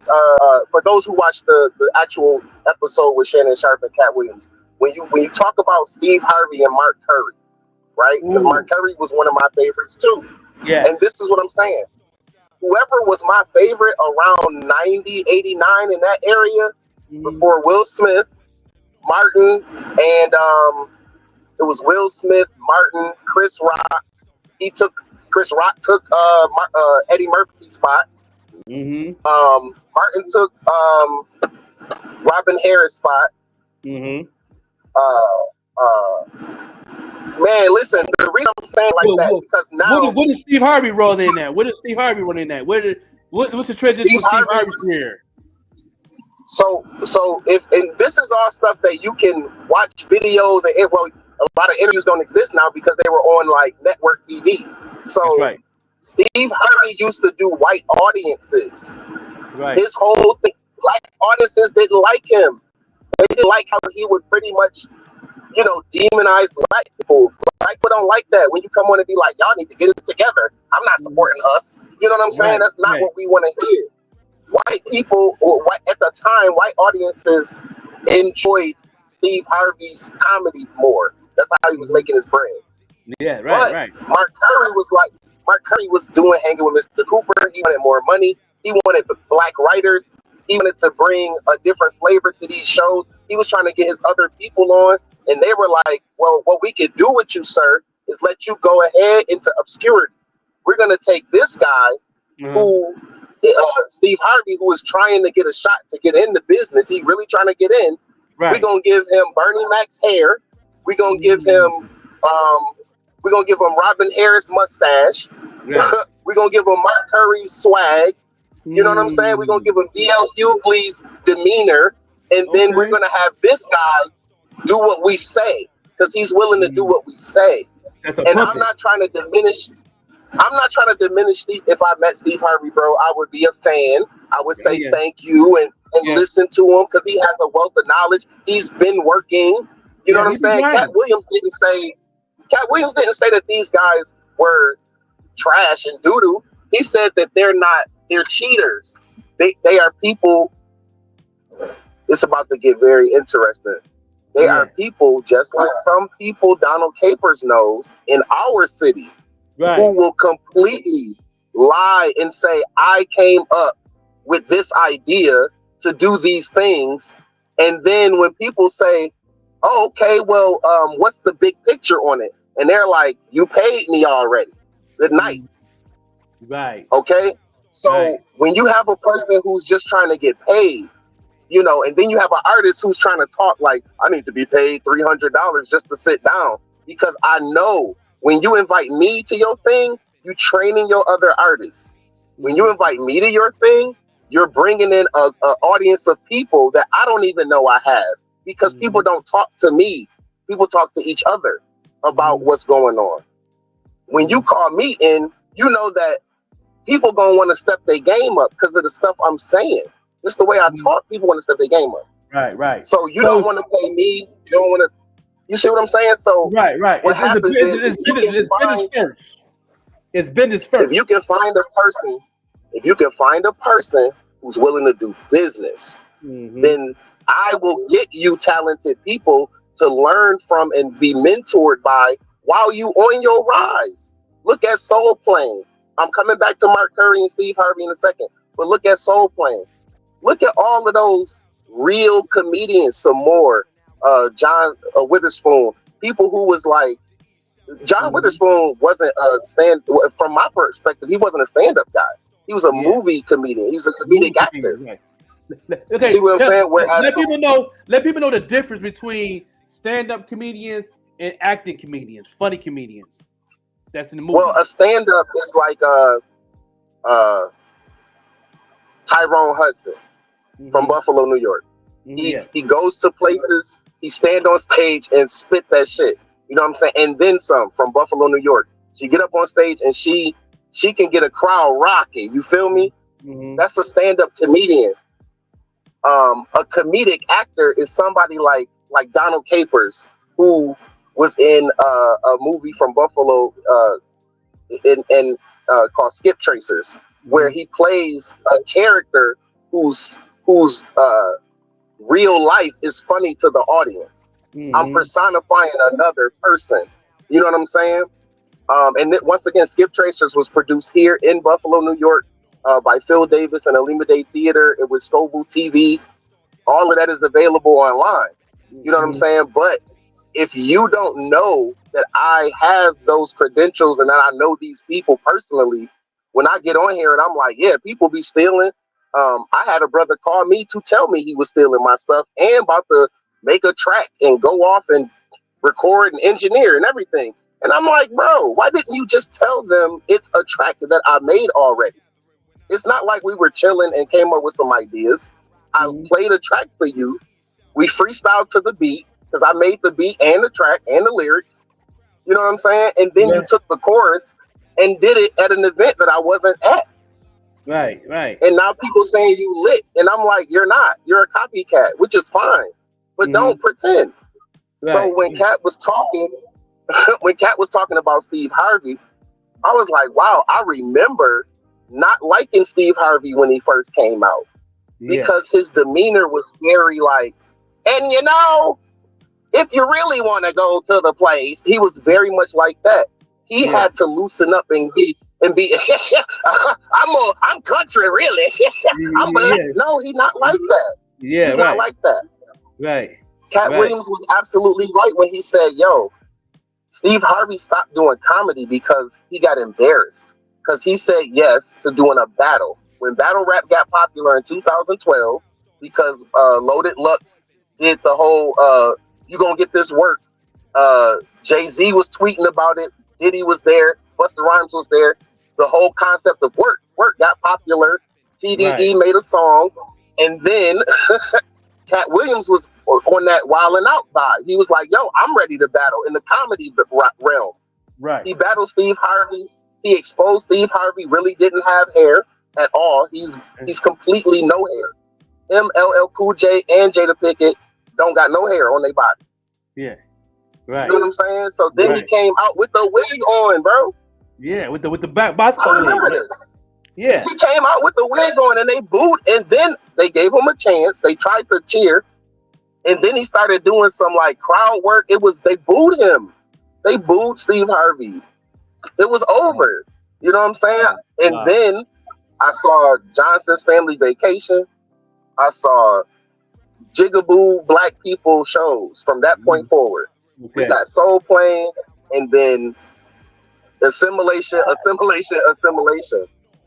for those who watch the actual episode with Shannon Sharp and Cat Williams, when you talk about Steve Harvey and Mark Curry, right? Because Mark Curry was one of my favorites too. Yeah. And this is what I'm saying. Whoever was my favorite around 90, 89 in that area, before Will Smith, Martin, and it was Will Smith, Martin, Chris Rock. Chris Rock took Eddie Murphy's spot. Martin took Robin Harris' spot. Man, listen, the reason I'm saying that because now what is Steve Harvey rolling in that? What is Steve Harvey running that? What's the transition for Steve Harvey's career? So if and this is all stuff that you can watch videos and a lot of interviews don't exist now because they were on like network TV. So Steve Harvey used to do white audiences. Right. His whole thing, black audiences didn't like him. They didn't like how he would pretty much, demonize black people. Black people don't like that. When you come on and be like, y'all need to get it together. I'm not supporting us. You know what I'm saying? That's not what we want to hear. White people, at the time, white audiences enjoyed Steve Harvey's comedy more. That's how he was making his bread. Yeah, right. Mark Curry was hanging with Mr. Cooper. He wanted more money. He wanted black writers. He wanted to bring a different flavor to these shows. He was trying to get his other people on, and they were like, well, what we could do with you, sir, is let you go ahead into obscurity. We're going to take this guy who, Steve Harvey, who is trying to get a shot to get in the business. He really trying to get in. Right. We're going to give him Bernie Mac's hair. We're going to give him Robin Harris mustache. Yes. We're going to give him Mark Curry's swag. You know what I'm saying? We're going to give him D.L. Hughley's demeanor. And then we're going to have this guy do what we say, because he's willing to do what we say. And I'm not trying to diminish Steve. If I met Steve Harvey, bro, I would be a fan. I would say thank you and listen to him because he has a wealth of knowledge. He's been working. You know what I'm saying? Cat Williams didn't say that these guys were trash and doo-doo. He said that they're cheaters. They are people. It's about to get very interesting. They are people just like some people Donald Capers knows in our city who will completely lie and say, I came up with this idea to do these things. And then when people say, oh, okay, well, what's the big picture on it? And they're like, you paid me already. Good night. Right. Okay? So when you have a person who's just trying to get paid, you know, and then you have an artist who's trying to talk like, I need to be paid $300 just to sit down, because I know when you invite me to your thing, you training your other artists. When you invite me to your thing, you're bringing in a audience of people that I don't even know I have, because people don't talk to me. People talk to each other about what's going on. When you call me in, you know that people gonna want to step their game up because of the stuff I'm saying. Just the way I talk, people want to step their game up. Right. So you don't want to pay me. You don't want to. You see what I'm saying? So right. What happens is it's business first. It's business first. If you can find a person who's willing to do business, then I will get you talented people to learn from and be mentored by while you on your rise. Look at Soul Plane. I'm coming back to Mark Curry and Steve Harvey in a second, but look at Soul Plane. Look at all of those real comedians, some more. John Witherspoon, people who was like, John Witherspoon wasn't from my perspective, he wasn't a stand-up guy. He was a movie comedian. He was a comedic actor. Right. Okay, see what I'm saying? Let people know the difference between stand-up comedians and acting comedians, funny comedians. That's in the movie. Well, a stand-up is like Tyrone Hudson from Buffalo, New York. He goes to places, he stand on stage and spit that shit. You know what I'm saying? And then some, from Buffalo, New York. She get up on stage and she can get a crowd rocking. You feel me? That's a stand-up comedian. A comedic actor is somebody like Donald Capers, who was in a movie from Buffalo called Skip Tracers, where he plays a character whose real life is funny to the audience. I'm personifying another person. You know what I'm saying? And once again, Skip Tracers was produced here in Buffalo, New York, by Phil Davis and Alima Day Theater. It was Scoville TV. All of that is available online. You know what I'm saying? But if you don't know that I have those credentials and that I know these people personally, when I get on here and I'm like, yeah, people be stealing. I had a brother call me to tell me he was stealing my stuff and about to make a track and go off and record and engineer and everything. And I'm like, bro, why didn't you just tell them it's a track that I made already? It's not like we were chilling and came up with some ideas. I played a track for you. We freestyled to the beat because I made the beat and the track and the lyrics. You know what I'm saying? And then you took the chorus and did it at an event that I wasn't at. Right. And now people saying you lit. And I'm like, you're not. You're a copycat, which is fine. But don't pretend. Right. So when Kat was talking, about Steve Harvey, I was like, wow, I remember not liking Steve Harvey when he first came out. Because his demeanor was very like, and you know, if you really want to go to the place, he was very much like that. He had to loosen up and be I'm country really. No, he's not like that. He's not like that. Right. Cat Williams was absolutely right when he said, yo, Steve Harvey stopped doing comedy because he got embarrassed. Because he said yes to doing a battle. When battle rap got popular in 2012, because Loaded Lux did the whole you gonna get this work. Jay-Z was tweeting about it. Diddy was there. Busta Rhymes was there. The whole concept of work got popular. TDE made a song. And then Cat Williams was on that Wildin' Out vibe. He was like, yo, I'm ready to battle in the comedy realm. Right. He battled Steve Harvey. He exposed Steve Harvey really didn't have hair at all. He's completely no hair. Him, LL Cool J, and Jada Pinkett don't got no hair on their body. Yeah. Right. You know what I'm saying? So then he came out with the wig on, bro. Yeah, with the back Bosco. I remember this. Yeah. He came out with the wig on and they booed, and then they gave him a chance. They tried to cheer. And then he started doing some like crowd work. They booed him. They booed Steve Harvey. It was over. You know what I'm saying? And then I saw Johnson's Family Vacation. I saw Jigaboo Black People shows from that point forward. Okay. We got Soul Plane, and then assimilation.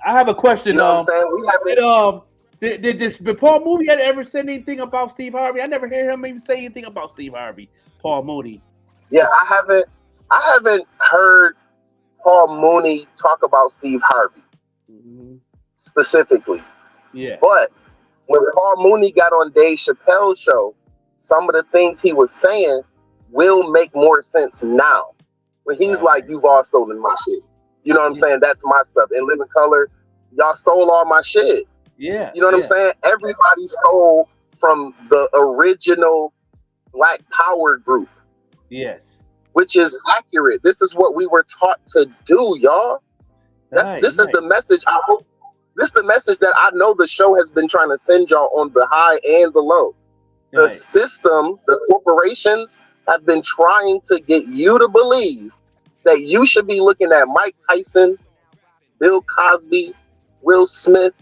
I have a question. You know what I'm saying? Did Paul Mooney ever say anything about Steve Harvey? I never heard him even say anything about Steve Harvey. Paul Mooney. Yeah, I haven't heard Paul Mooney talk about Steve Harvey specifically. Yeah. But when Paul Mooney got on Dave Chappelle's show, some of the things he was saying will make more sense now. When he's like, "You've all stolen my shit." You know what I'm saying? That's my stuff. In Living Color, y'all stole all my shit. Yeah. You know what I'm saying? Everybody stole from the original Black Power group. Yes. Which is accurate. This is what we were taught to do, y'all. This is the message. I hope this is the message that I know the show has been trying to send y'all on the high and the low. The system, the corporations have been trying to get you to believe that you should be looking at Mike Tyson, Bill Cosby, Will Smith,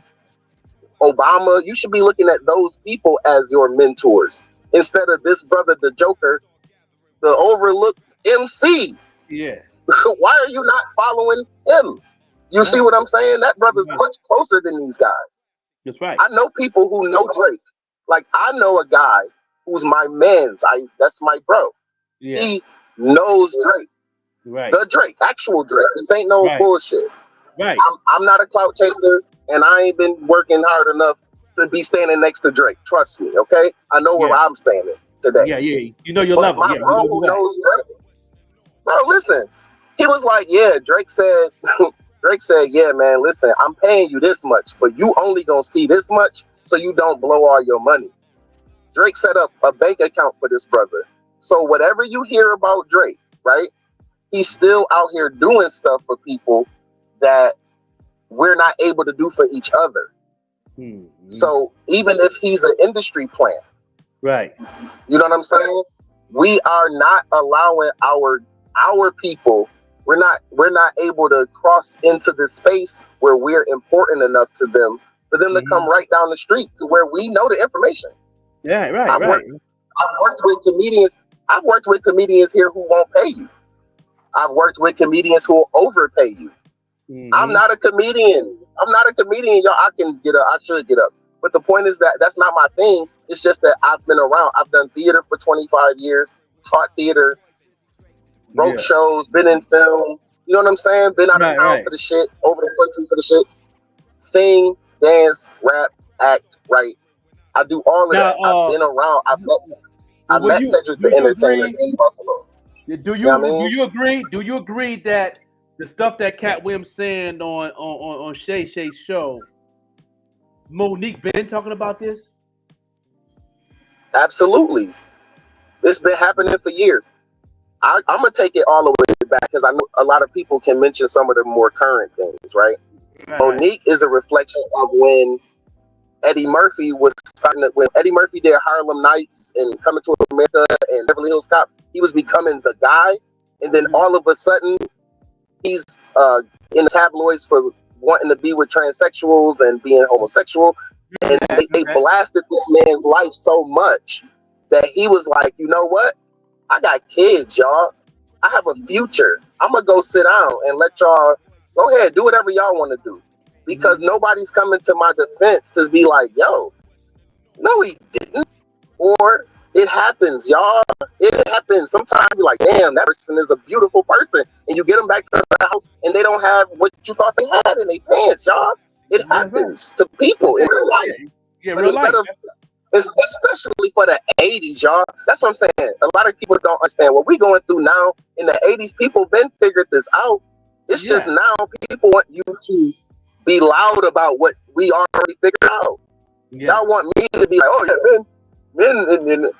Obama. You should be looking at those people as your mentors instead of this brother, the Joker, the overlooked MC. Yeah. Why are you not following him? You see what I'm saying? That brother's much closer than these guys. That's right. I know people who know Drake. Like, I know a guy who's my man's. That's my bro. Yeah. He knows Drake. Right. The Drake, actual Drake. This ain't no bullshit. Right. I'm not a clout chaser, and I ain't been working hard enough to be standing next to Drake. Trust me, okay? I know where I'm standing today. Yeah. You know your level. My bro who knows Drake. Bro, listen. He was like, yeah, Drake said, yeah, man, listen, I'm paying you this much, but you only gonna see this much so you don't blow all your money. Drake set up a bank account for this brother. So whatever you hear about Drake, right? He's still out here doing stuff for people that we're not able to do for each other. So even if he's an industry plant, right? You know what I'm saying? We are not allowing our people. We're not able to cross into this space where we're important enough to them for them to come right down the street to where we know the information. Yeah, right. I've worked with comedians. I've worked with comedians here who won't pay you. I've worked with comedians who will overpay you. I'm not a comedian. Y'all. I can get up. I should get up. But the point is that that's not my thing. It's just that I've been around. I've done theater for 25 years, taught theater, wrote shows, been in film. You know what I'm saying? Been out of town for the shit, over the country for the shit. Sing, dance, rap, act, write. I do all of that. I've been around. I've met Cedric the Entertainer in Buffalo. Do you agree? Do you agree that the stuff that Cat Williams saying on Shay Shay's show, Monique been talking about this? Absolutely. It's been happening for years. I'm gonna take it all the way back because I know a lot of people can mention some of the more current things, right? Monique is a reflection of when Eddie Murphy was starting. When Eddie Murphy did Harlem Nights and Coming to America and Beverly Hills Cop, he was becoming the guy, and then all of a sudden, he's in the tabloids for wanting to be with transsexuals and being homosexual, and they blasted this man's life so much that he was like, you know what? I got kids, y'all. I have a future. I'm gonna go sit down and let y'all go ahead, do whatever y'all want to do, because nobody's coming to my defense to be like, yo, no, he didn't, or it happens, y'all. It happens. Sometimes you're like, damn, that person is a beautiful person, and you get them back to the house, and they don't have what you thought they had in their pants, y'all. It happens to people in real life. Yeah, real life. Especially for the 80s, y'all. That's what I'm saying. A lot of people don't understand what we're going through now. In the 80s, people been figured this out. It's just now people want you to be loud about what we already figured out. Y'all want me to be like, oh yeah, men,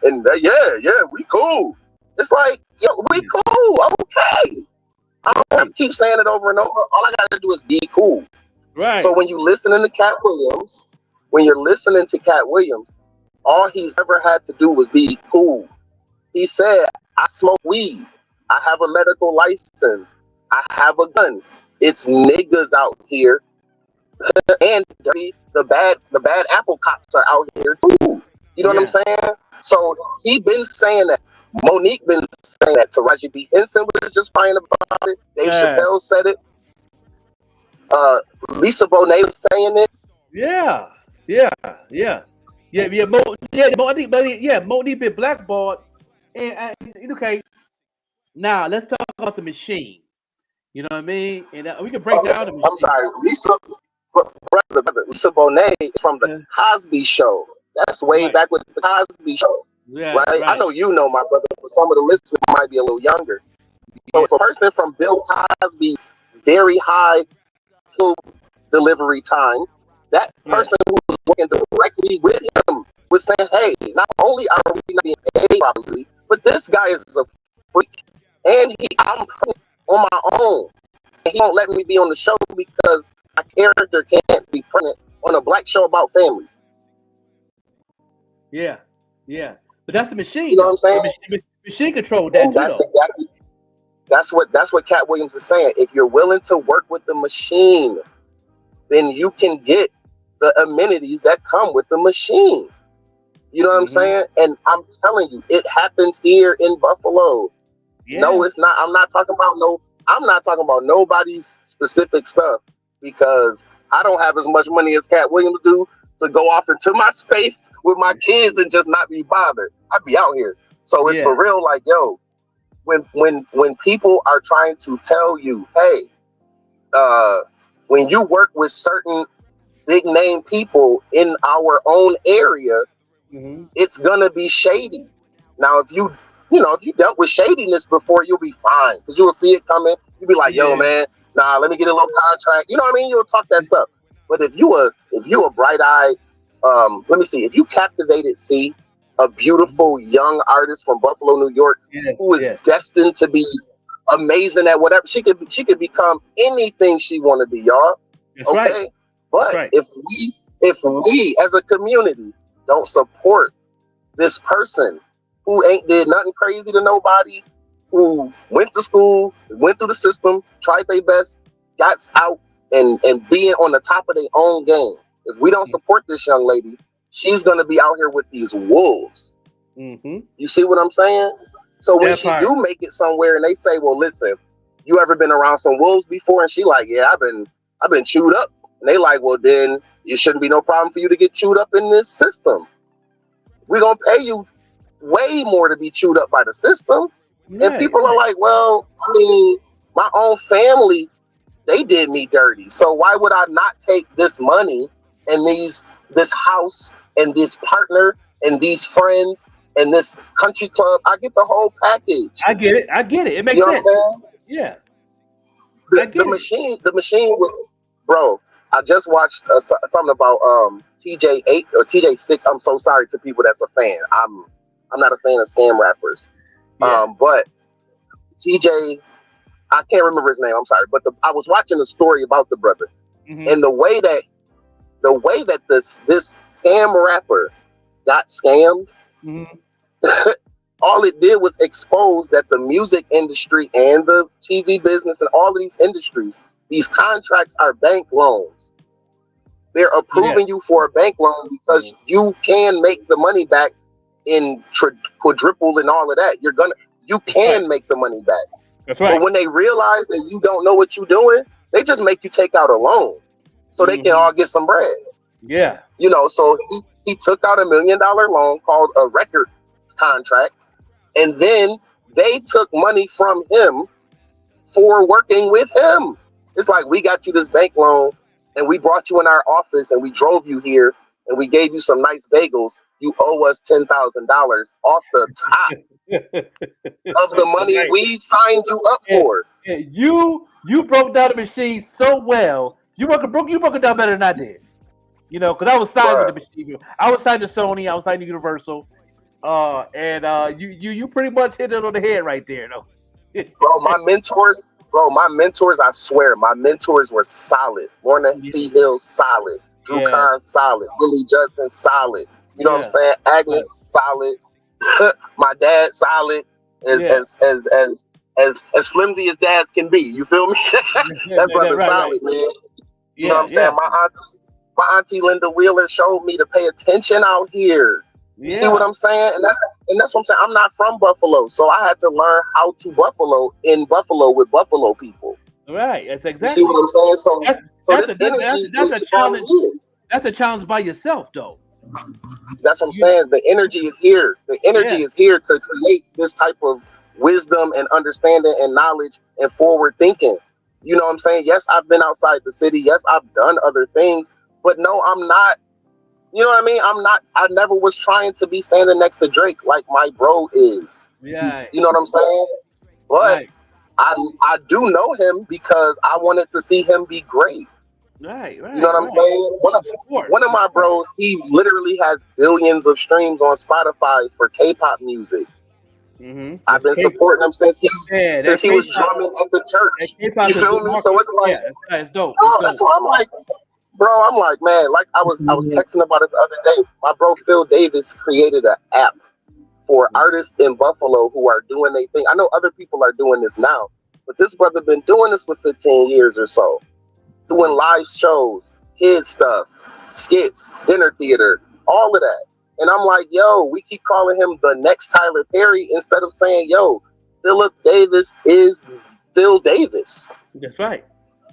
and yeah, we cool. It's like, yo, we cool, okay. I don't have to keep saying it over and over. All I gotta do is be cool. Right. So when you listening to Cat Williams, All he's ever had to do was be cool. He said, I smoke weed. I have a medical license. I have a gun. It's niggas out here. And the bad apple cops are out here too. You know what I'm saying? So he been saying that. Monique been saying that. Taraji P. Henson was just crying about it. Dave Chappelle said it. Lisa Bonet was saying it. Monique been blackballed. And okay, now let's talk about the machine. You know what I mean? And we can break down the machine. I'm sorry, Lisa Bonet is from the Cosby Show. That's way back with the Cosby Show. Right? I know you know, my brother, but some of the listeners might be a little younger. So if a person from Bill Cosby's very high delivery time, that person who was working directly with him was saying, hey, not only are we not being paid properly, but this guy is a freak. And I'm on my own. And he won't let me be on the show because my character can't be pregnant on a black show about families. Yeah. But that's the machine. You know what I'm saying? The machine controlled that. And that's what Cat Williams is saying. If you're willing to work with the machine, then you can get the amenities that come with the machine. You know what I'm saying? And I'm telling you, it happens here in Buffalo. No, it's not. I'm not talking about nobody's specific stuff, because I don't have as much money as Cat Williams do to go off into my space with my kids and just not be bothered. I'd be out here. So it's for real, like, yo, when people are trying to tell you, hey, when you work with certain big name people in our own area, it's gonna be shady. Now, if you dealt with shadiness before, you'll be fine, because you'll see it coming. You'll be like, yo, man, nah, let me get a little contract. You know what I mean? You'll talk that stuff. But if you a bright-eyed, let me see, if you captivated C, a beautiful young artist from Buffalo, New York, who is destined to be amazing at whatever, she could become anything she want to be, y'all. That's okay? Right. But right. if we as a community don't support this person who ain't did nothing crazy to nobody, who went to school, went through the system, tried their best, got out, and being on the top of their own game. If we don't support this young lady, she's going to be out here with these wolves. You see what I'm saying? So when she do make it somewhere and they say, well, listen, you ever been around some wolves before? And she like, yeah, I've been chewed up. And they like, well, then it shouldn't be no problem for you to get chewed up in this system. We're going to pay you way more to be chewed up by the system. And people are like, well, I mean, my own family, they did me dirty. So why would I not take this money and this house and this partner and these friends and this country club? I get the whole package. I get it. It makes sense. What I'm saying? Yeah. The machine was, bro. I just watched something about TJ8 or TJ6. I'm so sorry to people that's a fan. I'm not a fan of scam rappers. But TJ, I can't remember his name. I'm sorry, but I was watching a story about the brother, and the way that this scam rapper got scammed, all it did was expose that the music industry and the TV business and all of these industries, these contracts are bank loans. They're approving you for a bank loan because you can make the money back in quadruple and all of that. You can make the money back. That's right. But when they realize that you don't know what you're doing, they just make you take out a loan so they can all get some bread. Yeah. You know, so he took out $1 million loan called a record contract, and then they took money from him for working with him. It's like, we got you this bank loan and we brought you in our office and we drove you here and we gave you some nice bagels. You owe us $10,000 off the top of the money we signed you up for. And you broke down the machine so well. You broke it down better than I did. You know, because I was signed with the machine. I was signed to Sony. I was signed to Universal. And you pretty much hit it on the head right there, though. Bro, my mentors, I swear, my mentors were solid. Lorna T. Hill, solid. Drew Kahn, solid. Willie Judson, solid. You know what I'm saying? Agnes solid. My dad solid. As flimsy as dads can be. You feel me? That brother's solid, man. You know what I'm saying? My auntie Linda Wheeler showed me to pay attention out here. You see what I'm saying? And that's what I'm saying. I'm not from Buffalo, so I had to learn how to Buffalo in Buffalo with Buffalo people. Right. That's exactly. You see what I'm saying? That's a challenge. That's a challenge by yourself, though. That's what I'm saying. The energy is here. The energy is here to create this type of wisdom and understanding and knowledge and forward thinking. You know what I'm saying? Yes, I've been outside the city. Yes, I've done other things. But no, I'm not. You know what I mean? I never was trying to be standing next to Drake like my bro is. Yeah. You know what I'm saying? But I do know him because I wanted to see him be great. Right. You know what I'm saying? One of my bros, he literally has billions of streams on Spotify for K-pop music. Mm-hmm. I've been supporting him since he was drumming at the church. You feel me? So it's like, it's dope. That's why I'm like, bro. I'm like, man. Like I was texting about it the other day. My bro Phil Davis created an app for artists in Buffalo who are doing their thing. I know other people are doing this now, but this brother been doing this for 15 years or so. Doing live shows, kids stuff, skits, dinner theater, all of that. And I'm like, yo, we keep calling him the next Tyler Perry instead of saying, yo, Philip Davis is Phil Davis. That's right.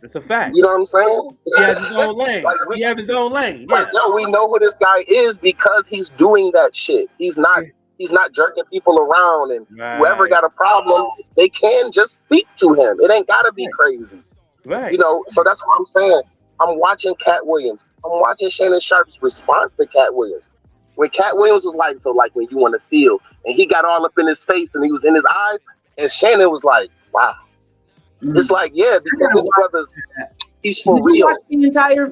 It's a fact. You know what I'm saying? He has his own lane. He has his own lane. Yeah. Like, yo, we know who this guy is because he's doing that shit. He's not jerking people around, and whoever got a problem, they can just speak to him. It ain't gotta be crazy. Right. You know, so that's what I'm saying. I'm watching Cat Williams. I'm watching Shannon Sharp's response to Cat Williams. When Cat Williams was like, so like when you want to feel, and he got all up in his face and he was in his eyes, and Shannon was like, wow. It's like, yeah, because this brother's, he's for real.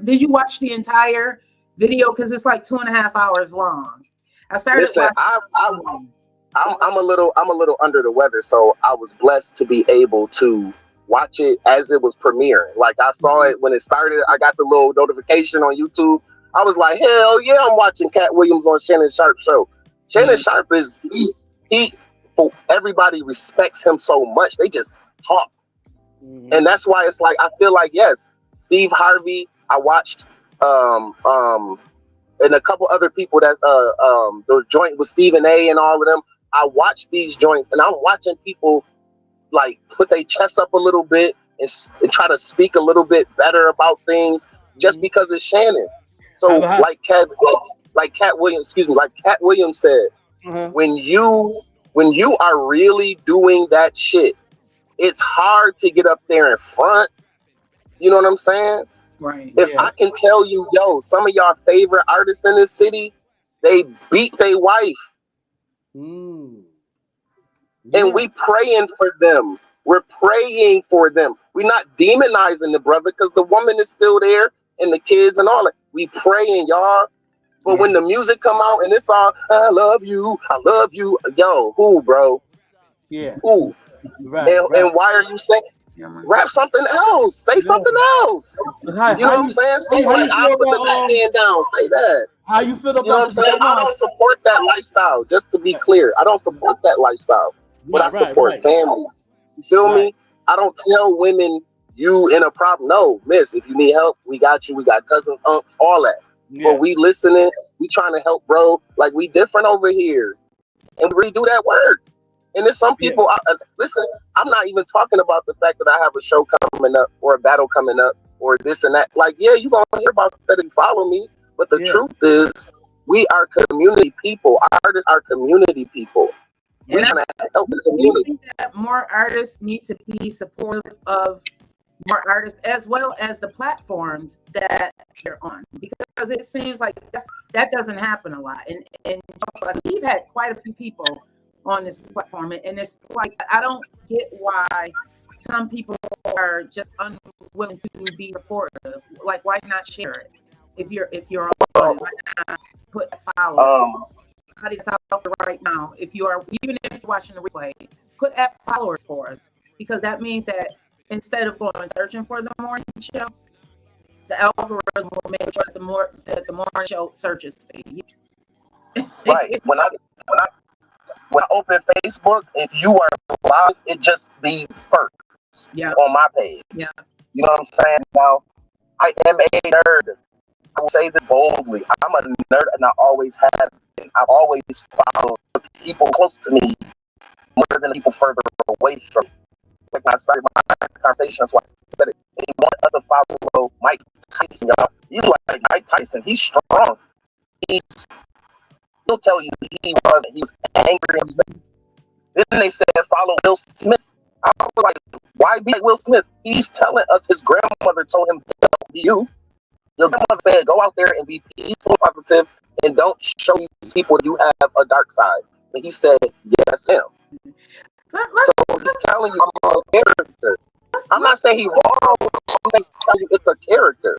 Did you watch the entire video? Because it's like 2.5 hours long. I started. Listen, I'm a little under the weather, so I was blessed to be able to watch it as it was premiering. Like I saw it when it started. I got the little notification on YouTube. I was like, hell yeah, I'm watching Cat Williams on Shannon Sharp's show. Shannon Sharp is he everybody respects him so much. They just talk. And that's why it's like I feel like, yes, Steve Harvey, I watched and a couple other people that the joint with Stephen A and all of them. I watched these joints and I'm watching people like put their chest up a little bit and try to speak a little bit better about things just because it's Shannon. So like Cat Williams said, when you are really doing that shit, it's hard to get up there in front. You know what I'm saying? Right. If I can tell you, yo, some of y'all favorite artists in this city, they beat their wife. And we praying for them. We're praying for them. We're not demonizing the brother because the woman is still there and the kids and all that. We praying, y'all. But when the music come out and it's all, I love you, yo, who, bro? Yeah. Who? Right, and why are you saying? Rap something else. Say something else. You know what I'm saying? Say like, I put the backhand down. Say that. How you feel about? You know what I'm saying? I don't support that lifestyle. Just to be clear, I don't support that lifestyle. But I support families. You feel me? I don't tell women you in a problem. No, miss, if you need help, we got you. We got cousins, aunts, all that. But we listening. We trying to help, bro. Like we different over here, and we really do that work. And there's some people, listen, I'm not even talking about the fact that I have a show coming up or a battle coming up or this and that. Like, yeah, you're going to hear about that if you follow me. But the truth is, we are community people. Artists are community people. We're trying to help the community. I think that more artists need to be supportive of more artists as well as the platforms that they're on. Because it seems like that doesn't happen a lot. And we've had quite a few people on this platform, and it's like I don't get why some people are just unwilling to be supportive. Like, why not share it? If you're on, why not put a follow? How do you out right now? If you are, even if you're watching the replay, put at followers for us, because that means that instead of going searching for the morning show, the algorithm will make sure that the morning show searches for you. Right. When I open Facebook, if you are live, it just be first on my page. Yeah. You know what I'm saying? Now, I am a nerd. I will say this boldly. I'm a nerd, and I always have been. I've always followed the people close to me more than the people further away from me. Like when I started my conversation, that's why I said it. They want us to follow Mike Tyson, y'all. You like Mike Tyson? He's strong. He'll tell you he was angry and upset. Then they said follow Will Smith. I was like, why be like Will Smith? He's telling us his grandmother told him, don't be you. Your grandmother said, go out there and be peaceful, positive, and don't show these people you have a dark side. And he said, yes, him. So he's telling you I'm a character. I'm not saying he's wrong. I'm just telling you it's a character.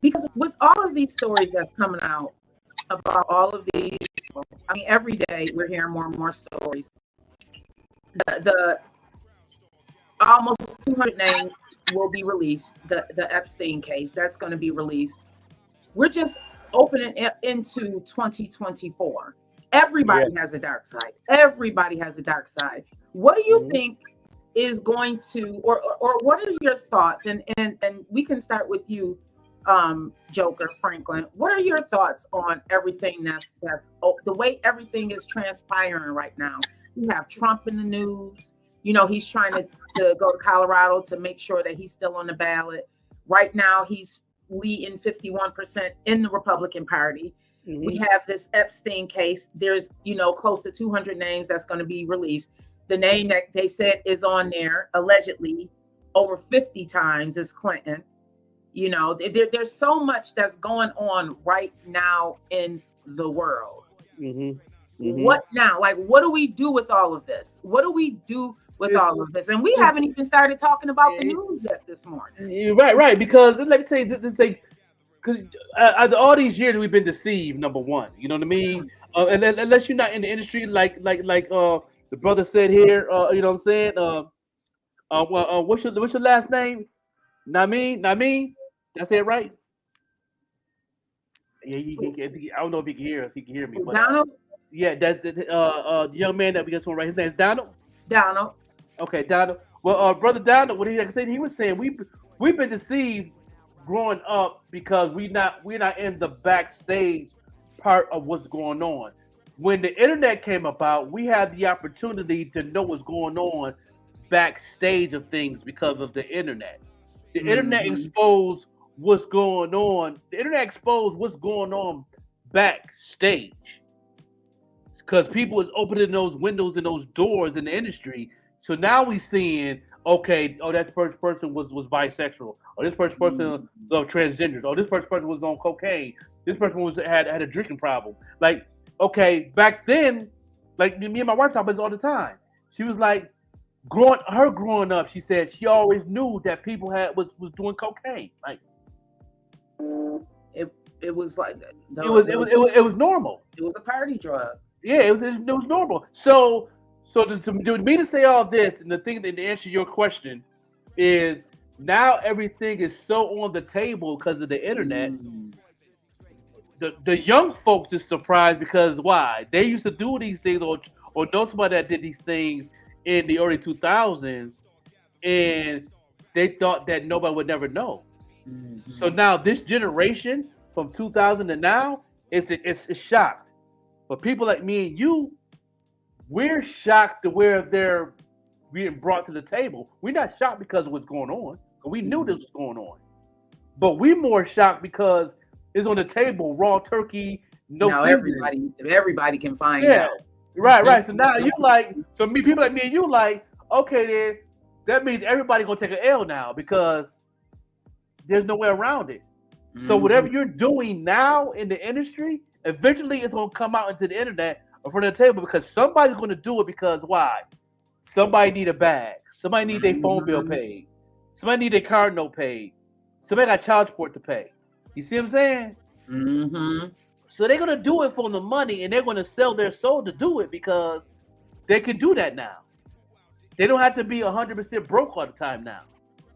Because with all of these stories that's coming out about all of these, I mean, every day we're hearing more and more stories. The almost 200 names will be released. The Epstein case, that's going to be released. We're just opening into 2024. Everybody has a dark side. Everybody has a dark side. What do you think is going to, or what are your thoughts? And we can start with you, Joker Franklin. What are your thoughts on everything that's the way everything is transpiring right now? You have Trump in the news. You know, he's trying to go to Colorado to make sure that he's still on the ballot. Right now, he's leading 51% in the Republican Party. We have this Epstein case. There's, close to 200 names that's going to be released. The name that they said is on there, allegedly, over 50 times is Clinton. There's so much that's going on right now in the world. What now? Like, what do we do with all of this? What do we do with all of this? And we haven't even started talking about the news yet this morning. Right. Because let me tell you, because all these years we've been deceived. Number one, you know what I mean. Unless you're not in the industry, like the brother said here, you know what I'm saying. What's your last name? Namin. Did I say it right? Yeah, I don't know if he can hear us. He can hear me. But, Donald. Yeah, that's the young man that we got on right. His name is Donald. Donald. Okay, Donald. Well, brother Donald, what he was saying, we've been deceived growing up because we're not in the backstage part of what's going on. When the internet came about, we had the opportunity to know what's going on backstage of things because of the internet. The internet exposed what's going on. The internet exposed what's going on backstage. Because people is opening those windows and those doors in the industry. So now we seeing, okay, that first person was bisexual, or this first person was transgender, or this first person was on cocaine, this person had a drinking problem. Like, okay, back then, like me and my wife talk about this all the time. She was like, growing up, she said she always knew that people was doing cocaine. Like, it was like it was normal. It was a party drug. Yeah, it was normal. So to me to say all this, and the thing that to answer your question is now everything is so on the table because of the internet. The young folks is surprised because why? They used to do these things or know somebody that did these things in the early 2000s, and they thought that nobody would never know. So now this generation from 2000 to now, it's shocked. But people like me and you, we're shocked to where they're being brought to the table. We're not shocked because of what's going on. We knew this was going on. But we're more shocked because it's on the table, raw turkey, no now seasoning. everybody can find out. Right. So now you people like me and you like, okay then, that means everybody gonna take an L now because there's no way around it. So whatever you're doing now in the industry, eventually it's gonna come out into the internet in front of the table because somebody's gonna do it because why? Somebody need a bag. Somebody need their phone bill paid. Somebody need their car note paid. Somebody got child support to pay. You see what I'm saying? So they're gonna do it for the money, and they're gonna sell their soul to do it because they can do that now. They don't have to be 100% broke all the time now.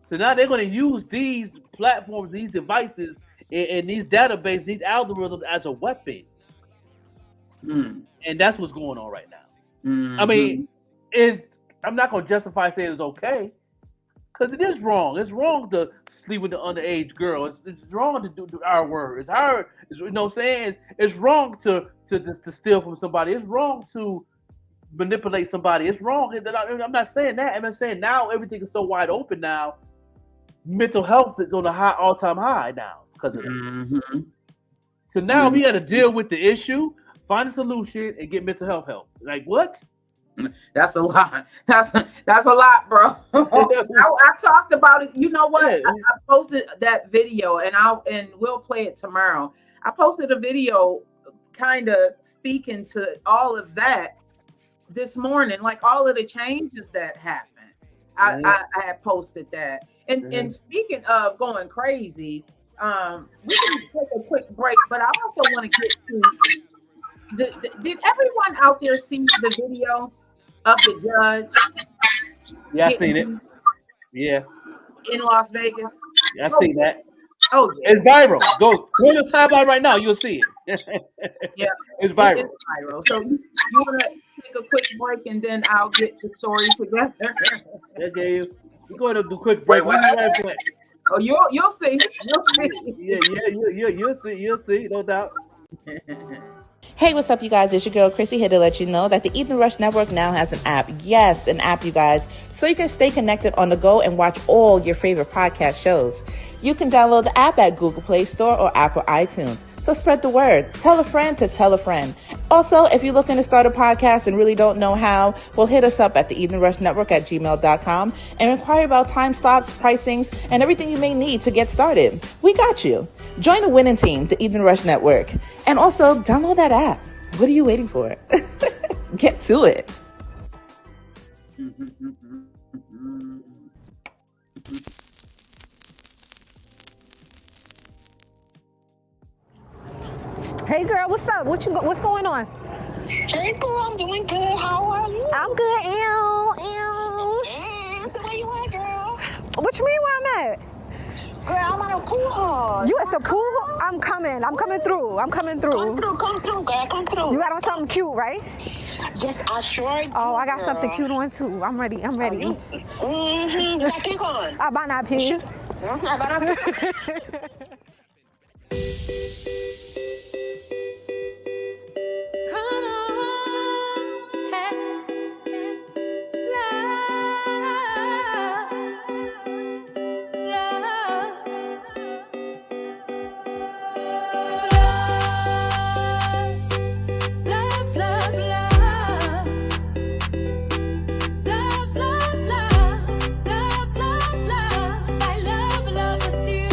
So now they're gonna use these platforms, these devices, and these databases, these algorithms as a weapon. And that's what's going on right now. Mm-hmm. I mean, I'm not going to justify saying it's okay, because it is wrong. It's wrong to sleep with the underage girl. It's wrong to do our word. It's hard. You know what I'm saying? It's wrong to steal from somebody. It's wrong to manipulate somebody. It's wrong. I'm not saying that. I'm not saying now everything is so wide open now. Mental health is on a all-time high now because of that. Mm-hmm. So now we got to deal with the issue, find a solution, and get mental health help. Like what? That's a lot. That's a lot, bro. I talked about it. You know what? I posted that video, and we'll play it tomorrow. I posted a video, kind of speaking to all of that this morning, like all of the changes that happened. I had posted that. And speaking of going crazy, we can take a quick break, but I also want to get to did everyone out there see the video of the judge? Yeah, I seen it. Yeah. In Las Vegas. Yeah, I seen that. Oh, yeah. It's viral. Go on the timeline right now. You'll see it. Yeah, it's viral. It's viral. So you want to take a quick break, and then I'll get the story together. Okay, we're going to do a quick break. Oh, you'll see. You'll see. You'll see, no doubt. Hey, what's up, you guys? It's your girl, Chrissy, here to let you know that the Evening Rush Network now has an app. Yes, an app, you guys. So you can stay connected on the go and watch all your favorite podcast shows. You can download the app at Google Play Store or Apple iTunes. So spread the word. Tell a friend to tell a friend. Also, if you're looking to start a podcast and really don't know how, well, hit us up at the Evening Rush Network at gmail.com and inquire about time slots, pricings, and everything you may need to get started. We got you. Join the winning team, the Evening Rush Network. And also, download that app. What are you waiting for? Get to it. Hey girl, what's up? What's going on? Hey girl, I'm doing good. How are you? I'm good. So where you at, girl? What you mean where I'm at? Girl, I'm at a pool hall. You at the pool? I'm coming through. Come through, girl. Come through. You got on something cute, right? Yes, I sure do. Oh, I got girl. something cute on too. I'm ready. You got pink on? I might not pink. Come on, hey, love with you.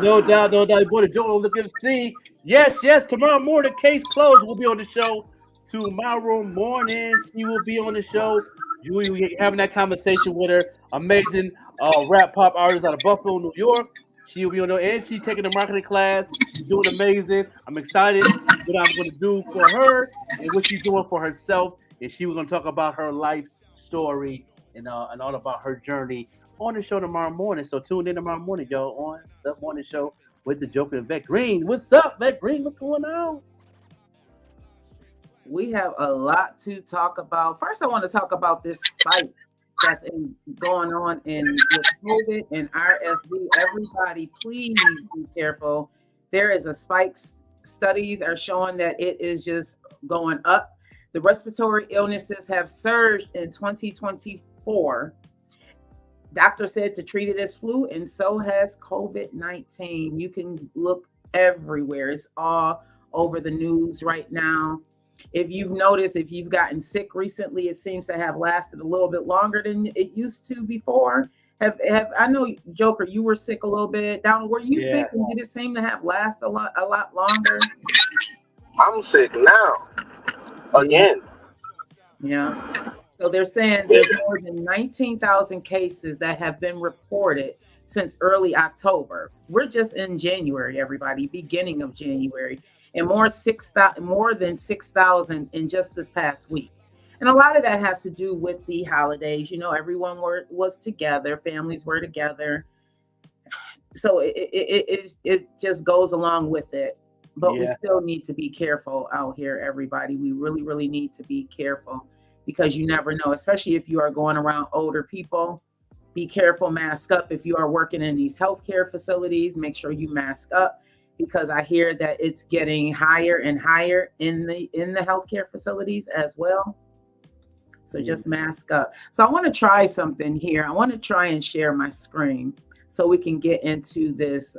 No doubt, no doubt. Boy, the Joker looking to see. Yes, yes. Tomorrow morning, case closed. We'll be on the show. Tomorrow morning, she will be on the show. You will be having that conversation with her. Amazing rap pop artist out of Buffalo, New York. She will be on there, and she's taking a marketing class. She's doing amazing. I'm excited what I'm going to do for her and what she's doing for herself. And she was going to talk about her life story and all about her journey on the show tomorrow morning. So tune in tomorrow morning, y'all, on the morning show with the Joker and Vette Green. What's up, Vette Green? What's going on? We have a lot to talk about. First, I want to talk about this spike that's going on with COVID and RSV. Everybody, please be careful. There is a spike. Studies are showing that it is just going up. The respiratory illnesses have surged in 2024. Doctor said to treat it as flu, and so has COVID-19. You can look everywhere. It's all over the news right now. If you've noticed, if you've gotten sick recently, it seems to have lasted a little bit longer than it used to before. Have I know, Joker, you were sick a little bit. Down, were you sick, and did it seem to have lasted a lot longer? I'm sick now. Again. Yeah. So they're saying there's more than 19,000 cases that have been reported since early October. We're just in January, everybody, beginning of January, and more than 6,000 in just this past week. And a lot of that has to do with the holidays. You know, everyone was together, families were together. So it just goes along with it. But we still need to be careful out here, everybody. We really, really need to be careful because you never know, especially if you are going around older people. Be careful, mask up. If you are working in these healthcare facilities, make sure you mask up because I hear that it's getting higher and higher in the healthcare facilities as well. So just mask up. So I want to try something here. I want to try and share my screen so we can get into this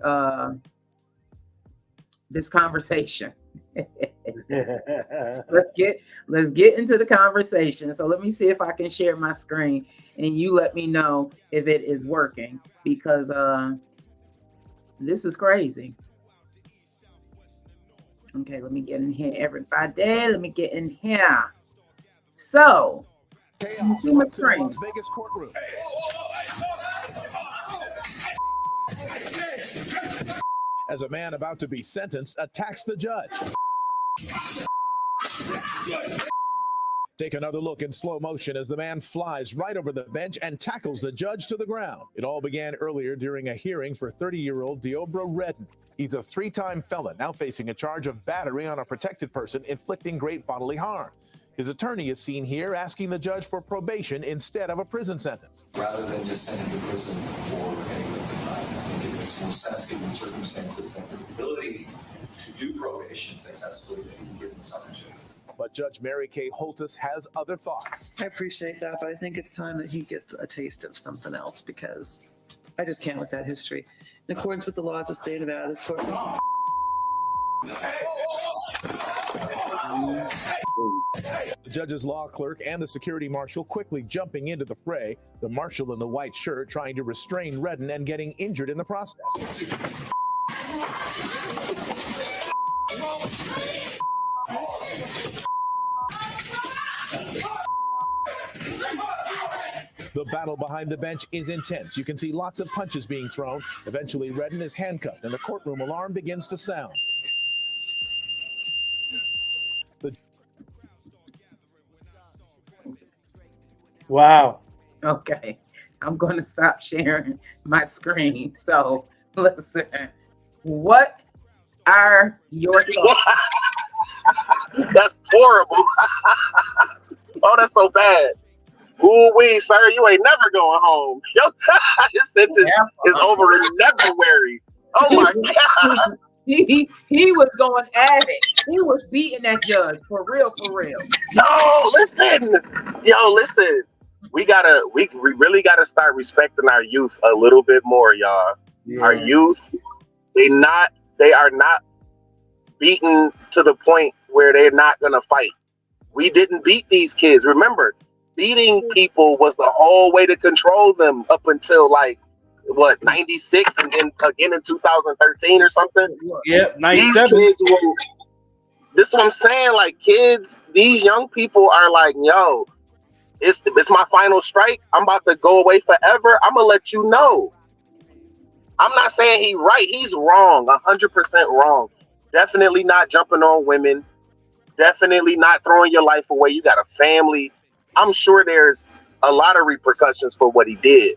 this conversation. Let's get into the conversation. So let me see if I can share my screen and you let me know if it is working because this is crazy. Okay, let me get in here, everybody. Let me get in here. So, see my screen. Las Vegas courtroom. As a man about to be sentenced attacks the judge. Take another look in slow motion as the man flies right over the bench and tackles the judge to the ground. It all began earlier during a hearing for 30-year-old Deobra Redden. He's a 3-time felon, now facing a charge of battery on a protected person inflicting great bodily harm. His attorney is seen here asking the judge for probation instead of a prison sentence. Rather than just sending to prison for any length of time, I think it makes more sense given the circumstances and his ability to do probation successfully given subject. But Judge Mary Kay Holtis has other thoughts. I appreciate that, but I think it's time that he gets a taste of something else because I just can't with that history. In accordance with the laws of the state of Nevada, this court. The judge's law clerk and the security marshal quickly jumping into the fray, the marshal in the white shirt trying to restrain Redden and getting injured in the process. The battle behind the bench is intense. You can see lots of punches being thrown. Eventually, Redden is handcuffed and the courtroom alarm begins to sound. Wow. Okay. I'm going to stop sharing my screen. So listen, what are your thoughts? That's horrible. Oh, that's so bad. Ooh wee, sir, you ain't never going home. Your sentence is over in February. Oh my God. He was going at it. He was beating that judge for real. No, listen. Yo, listen. We really gotta start respecting our youth a little bit more, y'all. Yeah. Our youth, they are not beaten to the point where they're not gonna fight. We didn't beat these kids. Remember, beating people was the whole way to control them up until like what, 96 and then again in 2013 or something. Yep, These 97. kids will. This is what I'm saying. Like kids, these young people are like, yo, it's my final strike. I'm about to go away forever. I'm gonna let you know. I'm not saying he's right. He's wrong, 100% wrong. Definitely not jumping on women. Definitely not throwing your life away. You got a family. I'm sure there's a lot of repercussions for what he did.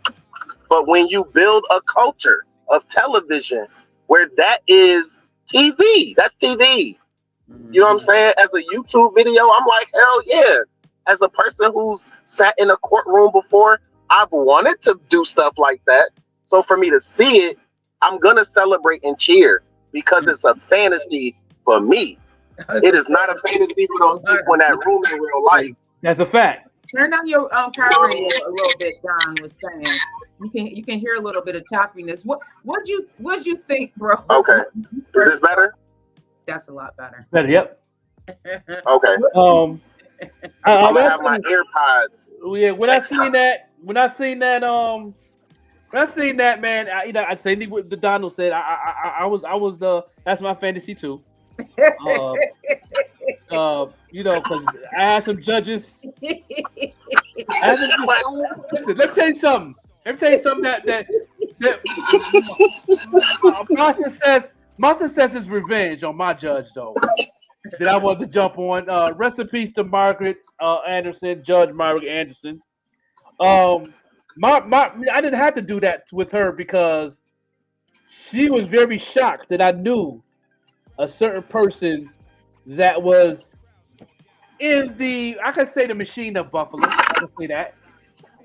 But when you build a culture of television where that is TV, that's TV. You know what I'm saying? As a YouTube video, I'm like, hell yeah. As a person who's sat in a courtroom before, I've wanted to do stuff like that. So for me to see it, I'm going to celebrate and cheer because it's a fantasy for me. It is not a fantasy for those people in that room in real life. That's a fact. Turn down your car radio a little bit. Don was saying you can hear a little bit of choppiness. What'd you think, bro? Okay, is this better? That's a lot better. Better, yep. Okay. I'm gonna have my AirPods. Yeah, when I seen that, man, I say what the Donald said. I was that's my fantasy too. Because I had some judges. Listen, let me tell you something. My success is revenge on my judge, though. That I want to jump on. Rest in peace to Margaret Anderson, Judge Margaret Anderson. I didn't have to do that with her because she was very shocked that I knew a certain person that was in I could say the machine of Buffalo. I can say that.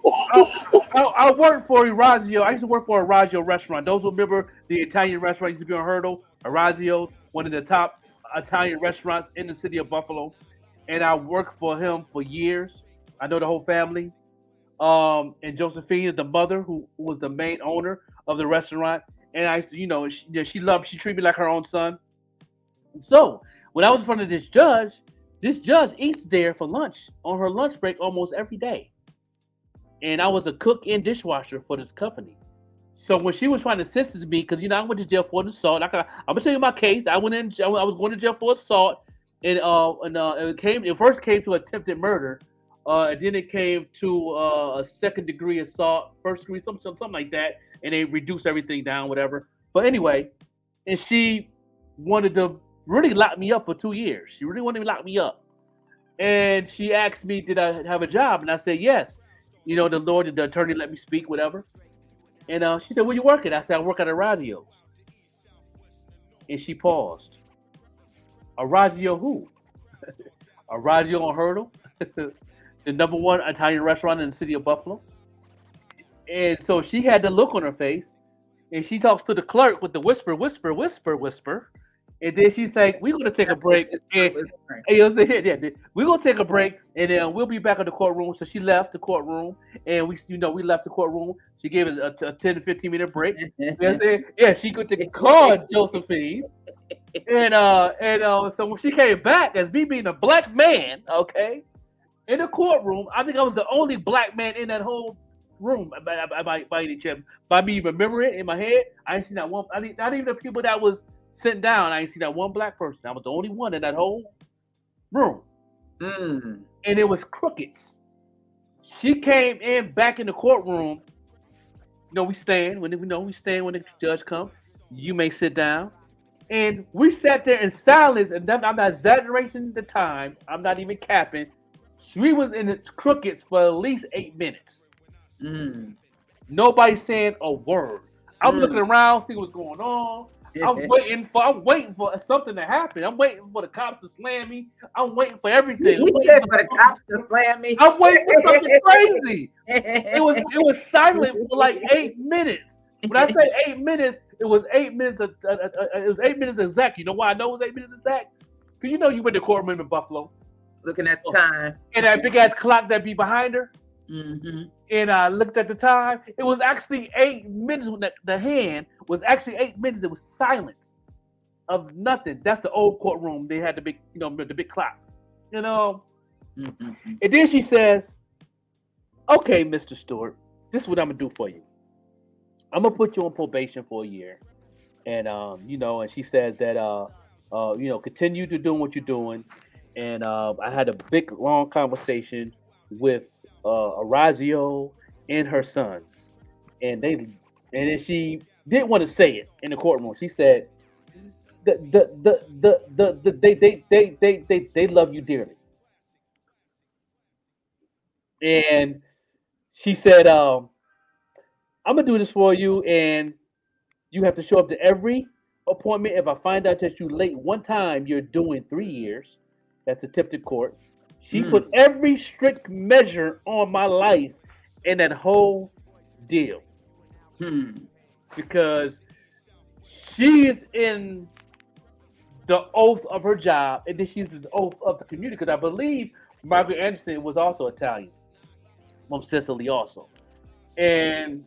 I worked for Orazio. I used to work for Orazio restaurant. Those who remember the Italian restaurant used to be on Hurdle. Orazio, one of the top Italian restaurants in the city of Buffalo. And I worked for him for years. I know the whole family. And Josephine is the mother who was the main owner of the restaurant. And I, she treated me like her own son. So when I was in front of this judge eats there for lunch on her lunch break almost every day. And I was a cook and dishwasher for this company. So when she was trying to sentence me, because I went to jail for assault. I'm gonna tell you my case. I was going to jail for assault, and it first came to attempted murder, and then it came to a second degree assault, first degree, something like that, and they reduced everything down, whatever. But anyway, and she wanted to really lock me up for 2 years. She really wanted to lock me up, and she asked me, did I have a job? And I said yes. The attorney let me speak, whatever. And she said, where you working? I said, I work at Orazio's. And she paused. Orazio who? Orazio on Hurdle, the #1 Italian restaurant in the city of Buffalo. And so she had the look on her face, and she talks to the clerk with the whisper. And then she's like, we're going to take a break. We're going to take a break, and then we'll be back in the courtroom. So she left the courtroom, and we left the courtroom. She gave it a 10 to 15 minute break. Yeah, she could call Josephine. And so when she came back, as me being a black man, okay, in the courtroom, I think I was the only black man in that whole room by any chance. By me remembering it in my head, I ain't seen that one. Not even the people that was sitting down, I ain't seen that one black person. I was the only one in that whole room. And it was crickets. She came back in the courtroom. We stand when the judge comes. You may sit down. And we sat there in silence, and I'm not exaggerating the time. I'm not even capping. We was in the crickets for at least 8 minutes. Nobody saying a word. I'm looking around, see what's going on. I'm waiting for something to happen. I'm waiting for the cops to slam me. I'm waiting for everything. I'm waiting for the cops to slam me. I'm waiting for something crazy. It was silent for like 8 minutes. When I say 8 minutes, it was 8 minutes. It was 8 minutes exact. You know why I know it was 8 minutes exact? Because you went to courtroom in Buffalo, looking at the time, and that big ass clock that be behind her. And I looked at the time. It was actually 8 minutes. The hand was actually 8 minutes. It was silence of nothing. That's the old courtroom. They had the big, the big clock. And then she says, "Okay, Mr. Stewart, this is what I'm gonna do for you. I'm gonna put you on probation for a year, and and she says that continue to doing what you're doing, and I had a big long conversation with Orazio and her sons, and then she didn't want to say it in the courtroom. She said they love you dearly, and she said I'm gonna do this for you, and you have to show up to every appointment. If I find out that you're late one time, you're doing 3 years. That's the tip to court. She put every strict measure on my life in that whole deal. Because she is in the oath of her job, and then she's in the oath of the community. Because I believe Margaret Anderson was also Italian, from Sicily also. And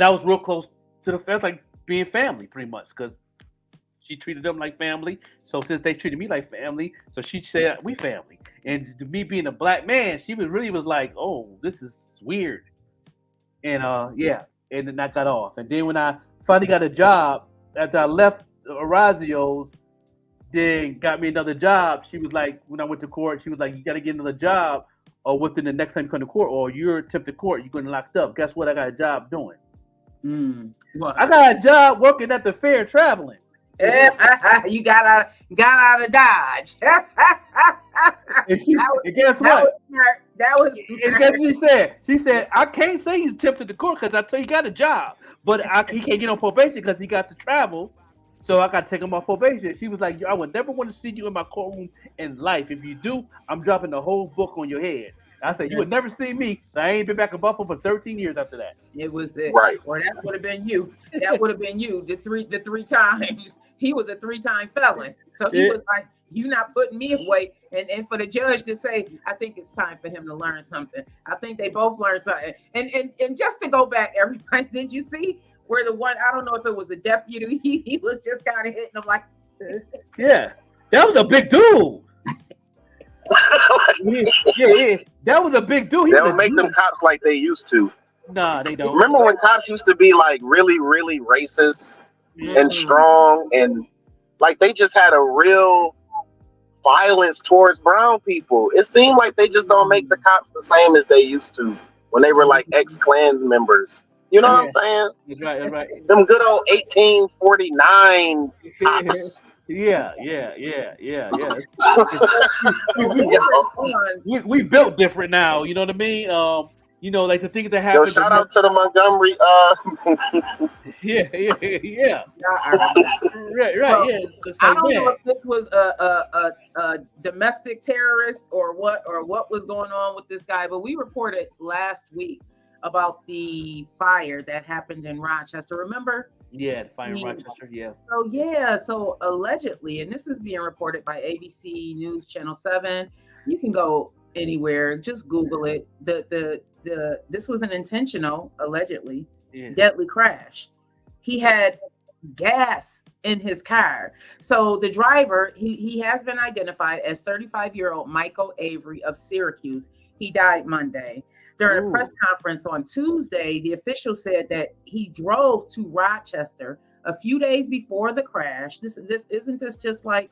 I was real close to the fans, like being family, pretty much, because she treated them like family. So since they treated me like family, so she said we family. And to me being a black man, she was like, oh, this is weird. And and then I got off. And then when I finally got a job after I left Orazio's, then got me another job. She was like, when I went to court, she was like, you got to get another job, or within the next time you come to court, or you're attempted court, you're going to locked up. Guess what? I got a job doing. I got a job working at the fair traveling. You got out of Dodge. And guess what? That was smart. And guess what she said, I can't say he's tempted to court because I tell you he got a job, but he can't get on probation because he got to travel. So I got to take him off probation. She was like, I would never want to see you in my courtroom in life. If you do, I'm dropping the whole book on your head. I said, you would never see me. I ain't been back in Buffalo for 13 years after that. It was it. Right. Or that would have been you. That would have been you. The three times. He was a 3-time felon. So he was like, you not putting me away. And for the judge to say, I think it's time for him to learn something. I think they both learned something. And just to go back, everybody, did you see where the one, I don't know if it was a deputy, he was just kind of hitting him like. Yeah. That was a big dude. yeah, that was a big dude. They don't make them cops like they used to. Nah, they don't. Remember when cops used to be like really, really racist and strong, and like they just had a real violence towards brown people? It seemed like they just don't make the cops the same as they used to when they were like ex-Klan members. You know what I'm saying? That's right, that's right. Them good old 1849 cops. Yeah. we built different now. You know what I mean? Like the things that happen. Yo, shout out to the Montgomery. Yeah. Right. Well, Yeah. I don't know if this was a domestic terrorist or what was going on with this guy, but we reported last week about the fire that happened in Rochester. Remember? Yeah, the fire in Rochester, yes. So allegedly, and this is being reported by ABC News Channel 7. You can go anywhere, just Google it. This was an intentional, allegedly, deadly crash. He had gas in his car. So the driver, he has been identified as 35-year-old Michael Avery of Syracuse. He died Monday. During a press conference on Tuesday, the official said that he drove to Rochester a few days before the crash. This isn't this just like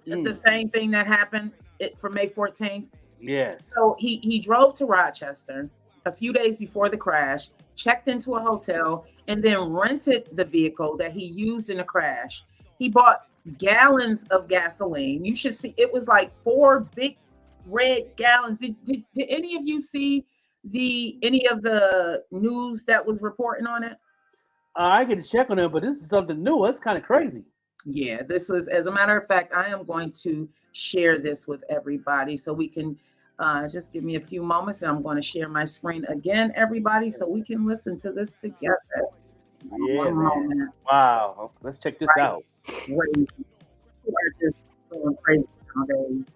the same thing that happened for May 14th? Yes. So he drove to Rochester a few days before the crash, checked into a hotel, and then rented the vehicle that he used in the crash. He bought gallons of gasoline. You should see, it was like 4 big red gallons. Did any of you see any of the news that was reporting on it? I get to check on it, but this is something new. It's kind of crazy. Yeah, this was, as a matter of fact, I am going to share this with everybody so we can just give me a few moments, and I'm going to share my screen again, everybody, so we can listen to this together. Yeah, man. Wow. Let's check this out. Crazy. We are just going crazy nowadays.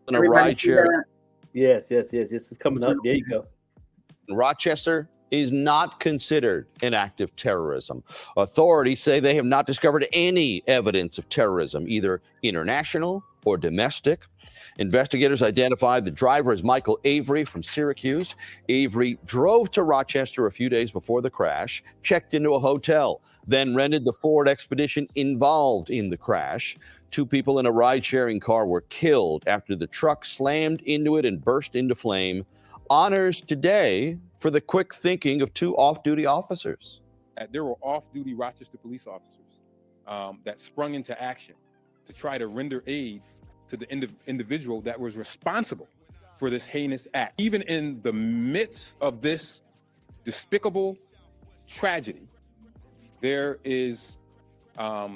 In a ride share. Yes. This is coming up. There you go. In Rochester, is not considered an act of terrorism. Authorities say they have not discovered any evidence of terrorism, either international or domestic. Investigators identified the driver as Michael Avery from Syracuse. Avery drove to Rochester a few days before the crash, checked into a hotel, then rented the Ford Expedition involved in the crash. 2 people in a ride-sharing car were killed after the truck slammed into it and burst into flame. Honors today for the quick thinking of 2 off-duty officers. There were off-duty Rochester police officers that sprung into action to try to render aid to the individual that was responsible for this heinous act. Even in the midst of this despicable tragedy, there is a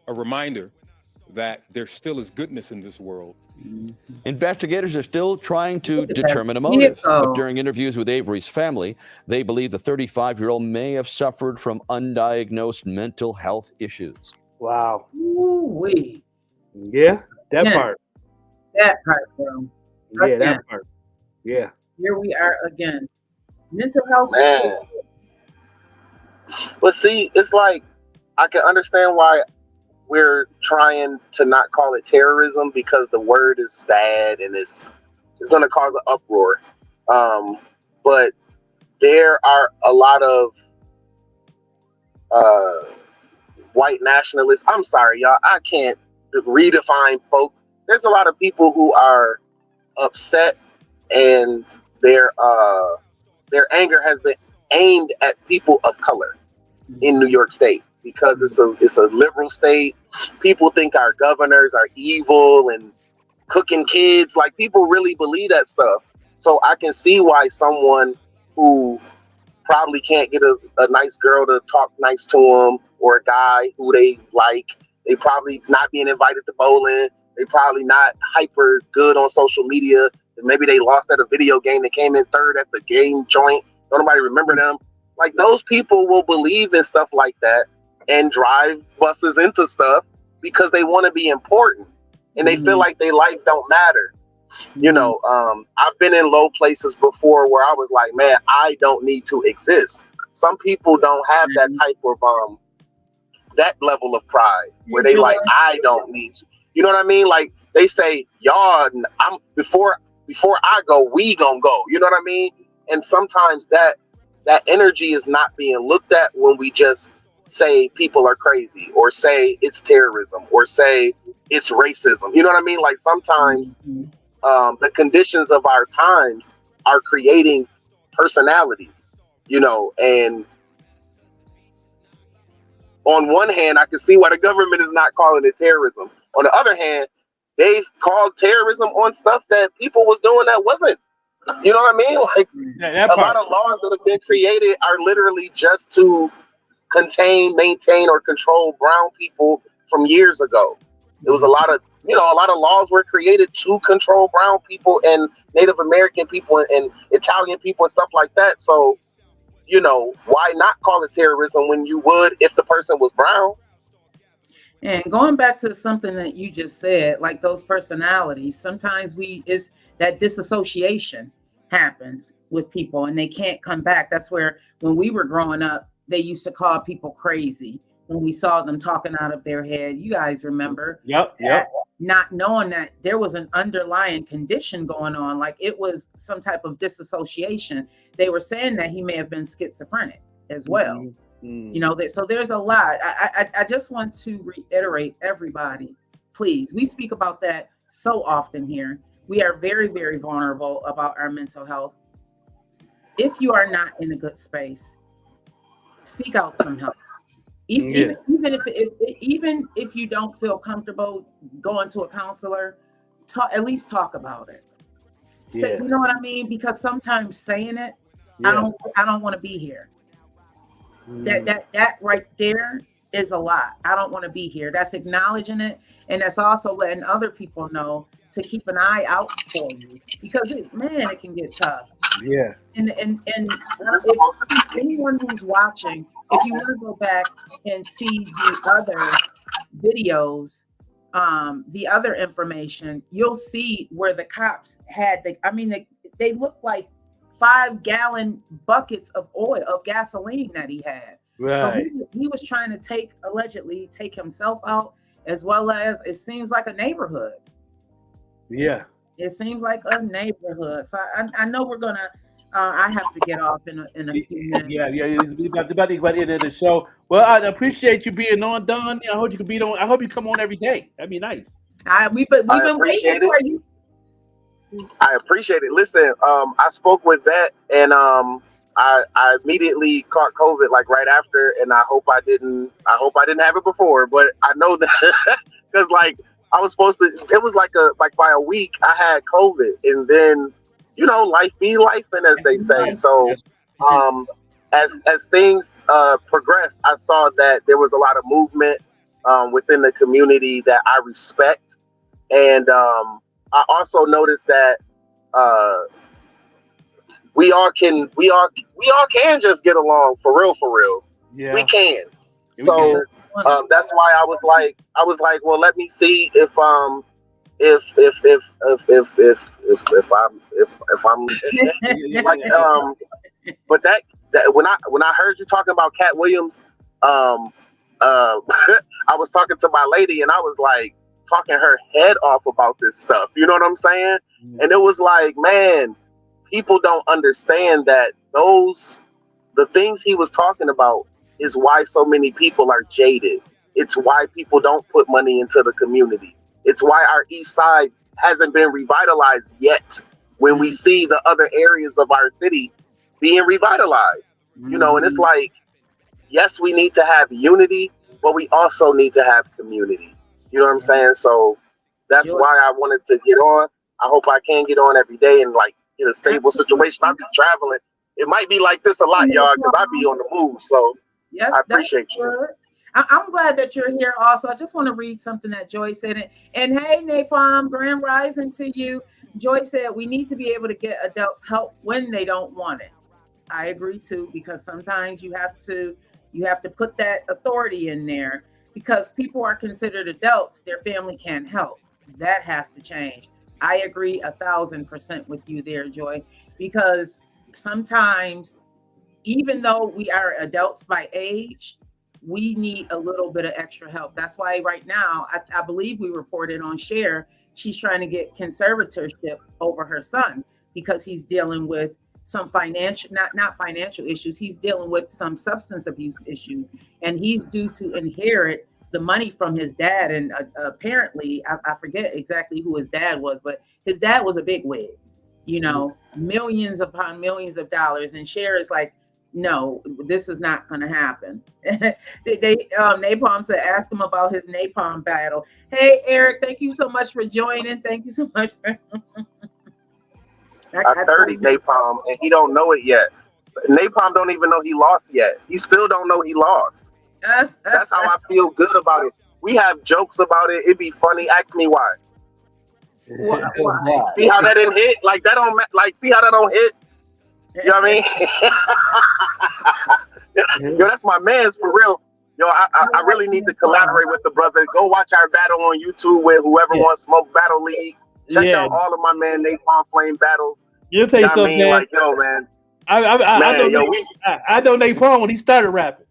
reminder that there still is goodness in this world. Investigators are still trying to determine a motive. But during interviews with Avery's family, they believe the 35-year-old may have suffered from undiagnosed mental health issues. Wow. Ooh-wee. Yeah, that part. That part, bro. Yeah, Again. that part. Yeah. Here we are again. Mental health. Man. But see, it's like I can understand why we're trying to not call it terrorism, because the word is bad and it's going to cause an uproar. But there are a lot of white nationalists. I'm sorry, y'all. I can't redefine folks. There's a lot of people who are upset, and their anger has been aimed at people of color in New York State, because it's a liberal state. People think our governors are evil and cooking kids. Like, people really believe that stuff. So I can see why someone who probably can't get a nice girl to talk nice to them, or a guy who they like, they probably not being invited to bowling, they probably not hyper good on social media, and maybe they lost at a video game, they came in third at the game joint, don't nobody remember them. Like, those people will believe in stuff like that and drive buses into stuff because they want to be important and they feel like their life don't matter. You know, I've been in low places before where I was like, man, I don't need to exist. Some people don't have that type of that level of pride where they like, I don't need to. You know what I mean? Like, they say, y'all, I'm before I go, we gonna go. You know what I mean? And sometimes that energy is not being looked at when we just say people are crazy, or say it's terrorism, or say it's racism. You know what I mean? Like, sometimes the conditions of our times are creating personalities, you know, and on one hand, I can see why the government is not calling it terrorism. On the other hand, they've called terrorism on stuff that people was doing that wasn't. You know what I mean? Like, a lot of laws that have been created are literally just to contain, maintain, or control brown people from years ago. There was a lot of laws were created to control brown people and Native American people and Italian people and stuff like that. So, you know, why not call it terrorism when you would if the person was brown? And going back to something that you just said, like those personalities, sometimes it's that disassociation happens with people and they can't come back. That's where, when we were growing up, they used to call people crazy when we saw them talking out of their head. You guys remember? Yep. Not knowing that there was an underlying condition going on, like it was some type of disassociation. They were saying that he may have been schizophrenic as well. You know, so there's a lot. I just want to reiterate, everybody, please, we speak about that so often here. We are very, very vulnerable about our mental health. If you are not in a good space, seek out some help. Even if you don't feel comfortable going to a counselor, at least talk about it. So, you know what I mean? Because sometimes saying it, I don't want to be here. That right there is a lot. I don't want to be here. That's acknowledging it, and that's also letting other people know to keep an eye out for you, because it can get tough. Yeah. And if anyone who's watching, if you want to go back and see the other videos, the other information, you'll see where the cops had they look like 5-gallon buckets of gasoline that he had. So Right. he was trying to allegedly take himself out, as well as it seems like a neighborhood. Yeah. It seems like a neighborhood. So I know we're gonna. I have to get off in a few minutes. Yeah. It's about the end of the show. Well, I appreciate you being on, Don. I hope you can be on. I hope you come on every day. That'd be nice. We've been waiting appreciate for it. you. I appreciate it. Listen, I spoke with Vette, and I immediately caught COVID like right after, and I hope I didn't have it before, but I know that because like I was supposed to. It was like by a week I had COVID, and then life be life, and as they say. So as things progressed, I saw that there was a lot of movement within the community that I respect, and I also noticed that we all can just get along for real. Yeah. We can. So that's why I was like, well, let me see if I'm like but that when I heard you talking about Cat Williams, I was talking to my lady and I was like talking her head off about this stuff. You know what I'm saying? And it was like, man, people don't understand that the things he was talking about is why so many people are jaded. It's why people don't put money into the community. It's why our east side hasn't been revitalized yet when we see the other areas of our city being revitalized. And it's like, yes, we need to have unity, but we also need to have community. You know what I'm saying? So that's why I wanted to get on. I hope I can get on every day and like in a stable situation. I'll be traveling. It might be like this a lot, y'all, because I be on the move. So yes, I appreciate you. I'm glad that you're here also. I just want to read something that Joy said. And hey, Napalm, grand rising to you. Joy said we need to be able to get adults help when they don't want it. I agree too, because sometimes you have to put that authority in there because people are considered adults. Their family can't help. That has to change. I agree 1,000% with you there, Joy, because sometimes even though we are adults by age, we need a little bit of extra help. That's why right now, I believe we reported on Cher, she's trying to get conservatorship over her son because he's dealing with some financial, not financial issues. He's dealing with some substance abuse issues, and he's due to inherit the money from his dad. And apparently, I forget exactly who his dad was, but his dad was a bigwig, millions upon millions of dollars. And Cher is like, no, this is not going to happen. Napalm said, ask him about his napalm battle. Hey, Eric, thank you so much for joining. Thank you so much. I'm 30 Napalm, and he don't know it yet. Napalm don't even know he lost yet. He still don't know he lost. That's how I feel good about it. We have jokes about it. It'd be funny. Ask me why. Why? See how that didn't hit? Like that don't see how that don't hit? You know what I mean? Yo, that's my man's for real. Yo, I really need to collaborate with the brother. Go watch our battle on YouTube with whoever wants Smoke Battle League. Check out all of my man Napalm Flame battles. You'll tell you something, man. Like, yo, man. I know Napalm when he started rapping.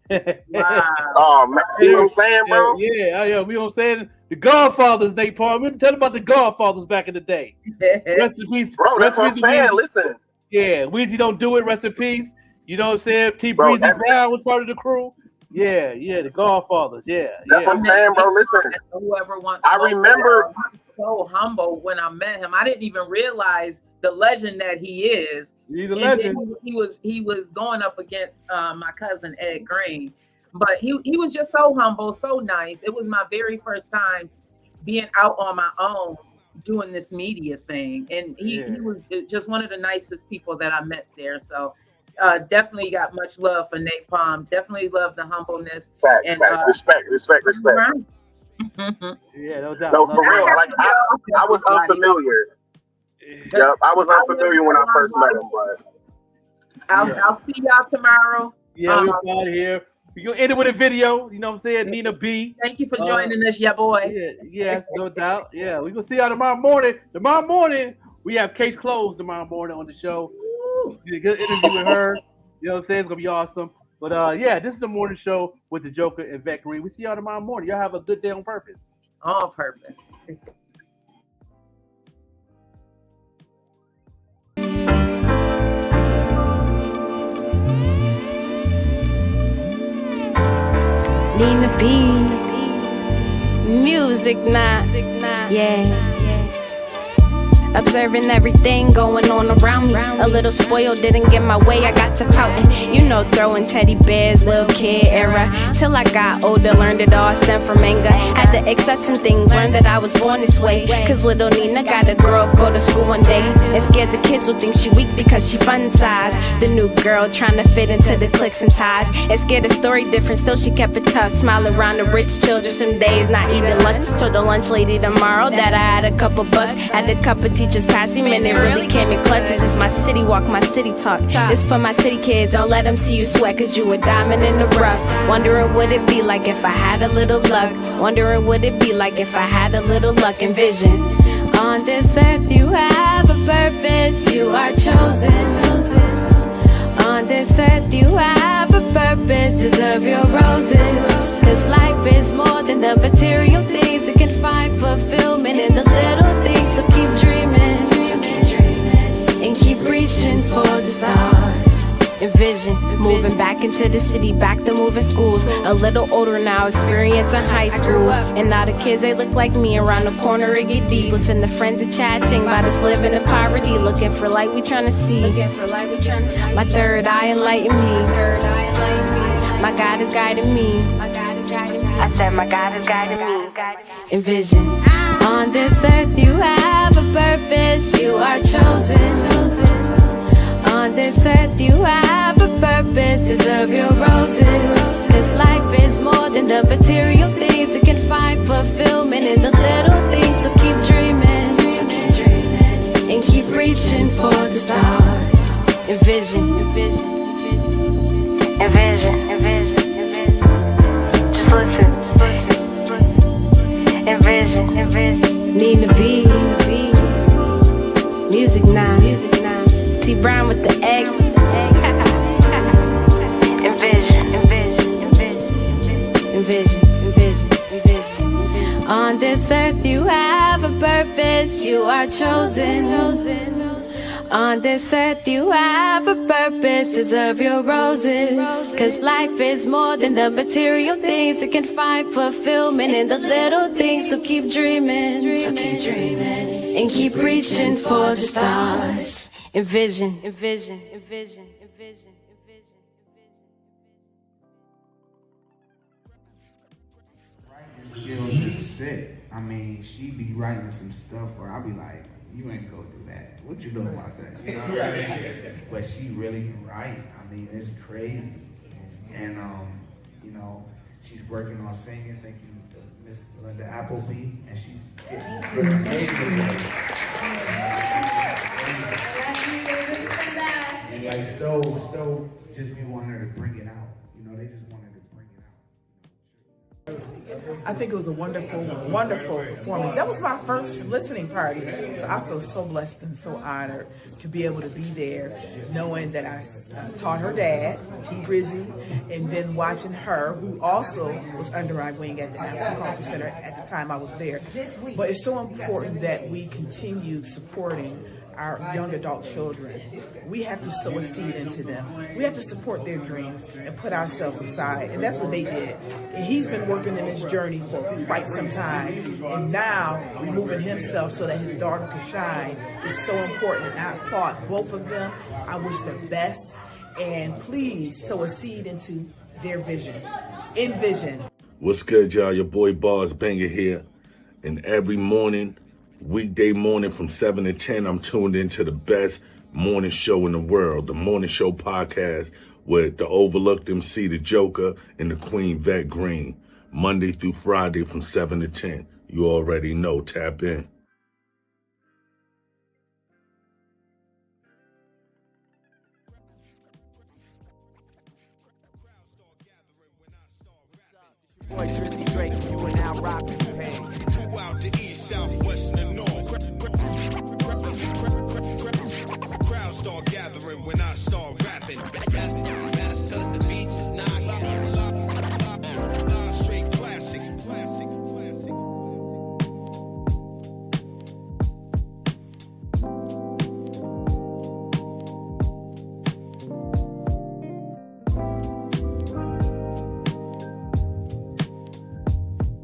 Wow. Oh, man. See what I'm saying, bro? Yeah. We don't say the Godfathers, Napalm. We tell about the Godfathers back in the day. Rest in peace, bro. That's what I'm saying. Listen. Yeah, Weezy don't do it. Rest in peace. You know what I'm saying? T. Breezy Brown was part of the crew. Yeah, the Godfathers. Yeah, that's what I'm saying, bro. Listen. Whoever wants. I remember. So humble when I met him. I didn't even realize the legend that he is. He's a legend. He was going up against my cousin Ed Green, but he was just so humble, so nice. It was my very first time being out on my own doing this media thing, and he was just one of the nicest people that I met there. So definitely got much love for Napalm. Definitely love the humbleness. And respect. Yeah, no doubt. No, for real. Like I was unfamiliar. Yep, I was unfamiliar when I first met him, but I'll see y'all tomorrow. Yeah, we're out here. We're gonna end it with a video. You know what I'm saying? Nina B. Thank you for joining us, boy. Yes, no doubt. Yeah, we're gonna see y'all tomorrow morning. Tomorrow morning, we have Case Closed tomorrow morning on the show. Get a good interview with her. You know what I'm saying? It's gonna be awesome. But yeah, this is the morning show with the Joker and Vette Green. We see y'all tomorrow morning. Y'all have a good day on purpose. On purpose. Nina B. Music now. Yeah. Observing everything going on around me. A little spoiled, didn't get my way, I got to pouting. You know, throwing teddy bears, little kid era. Till I got older, learned it all stemmed from anger. Had to accept some things, learned that I was born this way. Cause little Nina gotta grow up, go to school one day. And scared the kids will think she weak because she fun size. The new girl trying to fit into the cliques and ties. And scared the story different, still she kept it tough. Smiling around the rich children, some days not eating lunch. Told the lunch lady tomorrow that I had a couple bucks. Had a cup of tea. Teachers passing, man, they really came in clutch. This is my city walk, my city talk. This for my city kids, don't let them see you sweat, cause you a diamond in the rough. Wondering what it'd be like if I had a little luck. Wondering what it'd be like if I had a little luck and vision. On this earth you have a purpose, you are chosen. On this earth you have a purpose, deserve your roses. Cause life is more than the material things, it can find fulfillment in the little things. So keep dreaming, and keep reaching for the stars. Envision moving back into the city, back to moving schools. A little older now, experiencing high school. And now the kids, they look like me. Around the corner, it get deep. Listen to friends and chatting about us living in poverty. Looking for light, we trying to see. My third eye enlighten me. My God is guiding me. I said my God is guiding me. Envision. On this earth you have a purpose, you are chosen. On this earth you have a purpose, deserve your roses. Cause life is more than the material things, it can find fulfillment in the little things. So keep dreaming, and keep reaching for the stars. Envision, envision, envision, envision, envision. Just listen. Envision, envision. Nina B. Music now. T Brown with the egg. Envision, envision, envision, envision, envision. On this earth you have a purpose, you are chosen. On this earth you have a purpose, deserve your roses. Cause life is more than the material things, it can find fulfillment in the little things. So keep dreaming, and keep reaching for the stars. Envision, envision, envision, envision. Skills is sick. I mean, she be writing some stuff where I be like, you ain't go through that. What you know about that? You know what I mean? But she really can write. I mean, it's crazy. And you know, she's working on singing. Thank you, Miss Linda Appleby, and she's getting amazing. And like Stowe just be wanting her to bring it out. You know, they just want her to bring it out. I think it was a wonderful, wonderful performance. That was my first listening party, so I feel so blessed and so honored to be able to be there, knowing that I taught her dad, T. Brizzy, and then watching her, who also was under my wing at the African Culture Center at the time I was there. But it's so important that we continue supporting our young adult children. We have to sow a seed into them. We have to support their dreams and put ourselves aside. And that's what they did. And he's been working in this journey for quite some time. And now removing himself so that his daughter can shine is so important. And I applaud both of them. I wish them best. And please sow a seed into their vision. Envision. What's good, y'all? Your boy Bars Banger here. And every morning, weekday morning from 7 to 10, I'm tuned into the best morning show in the world, the Morning Show Podcast with the overlooked MC, the Joker, and the Queen Vette Green. Monday through Friday from 7 to 10. You already know. Tap in. Boy, Drizzy Drake, you are now rocking the pain. Throughout the east, south, west, and north. crowd start gathering when I start rapping. That's cause the beat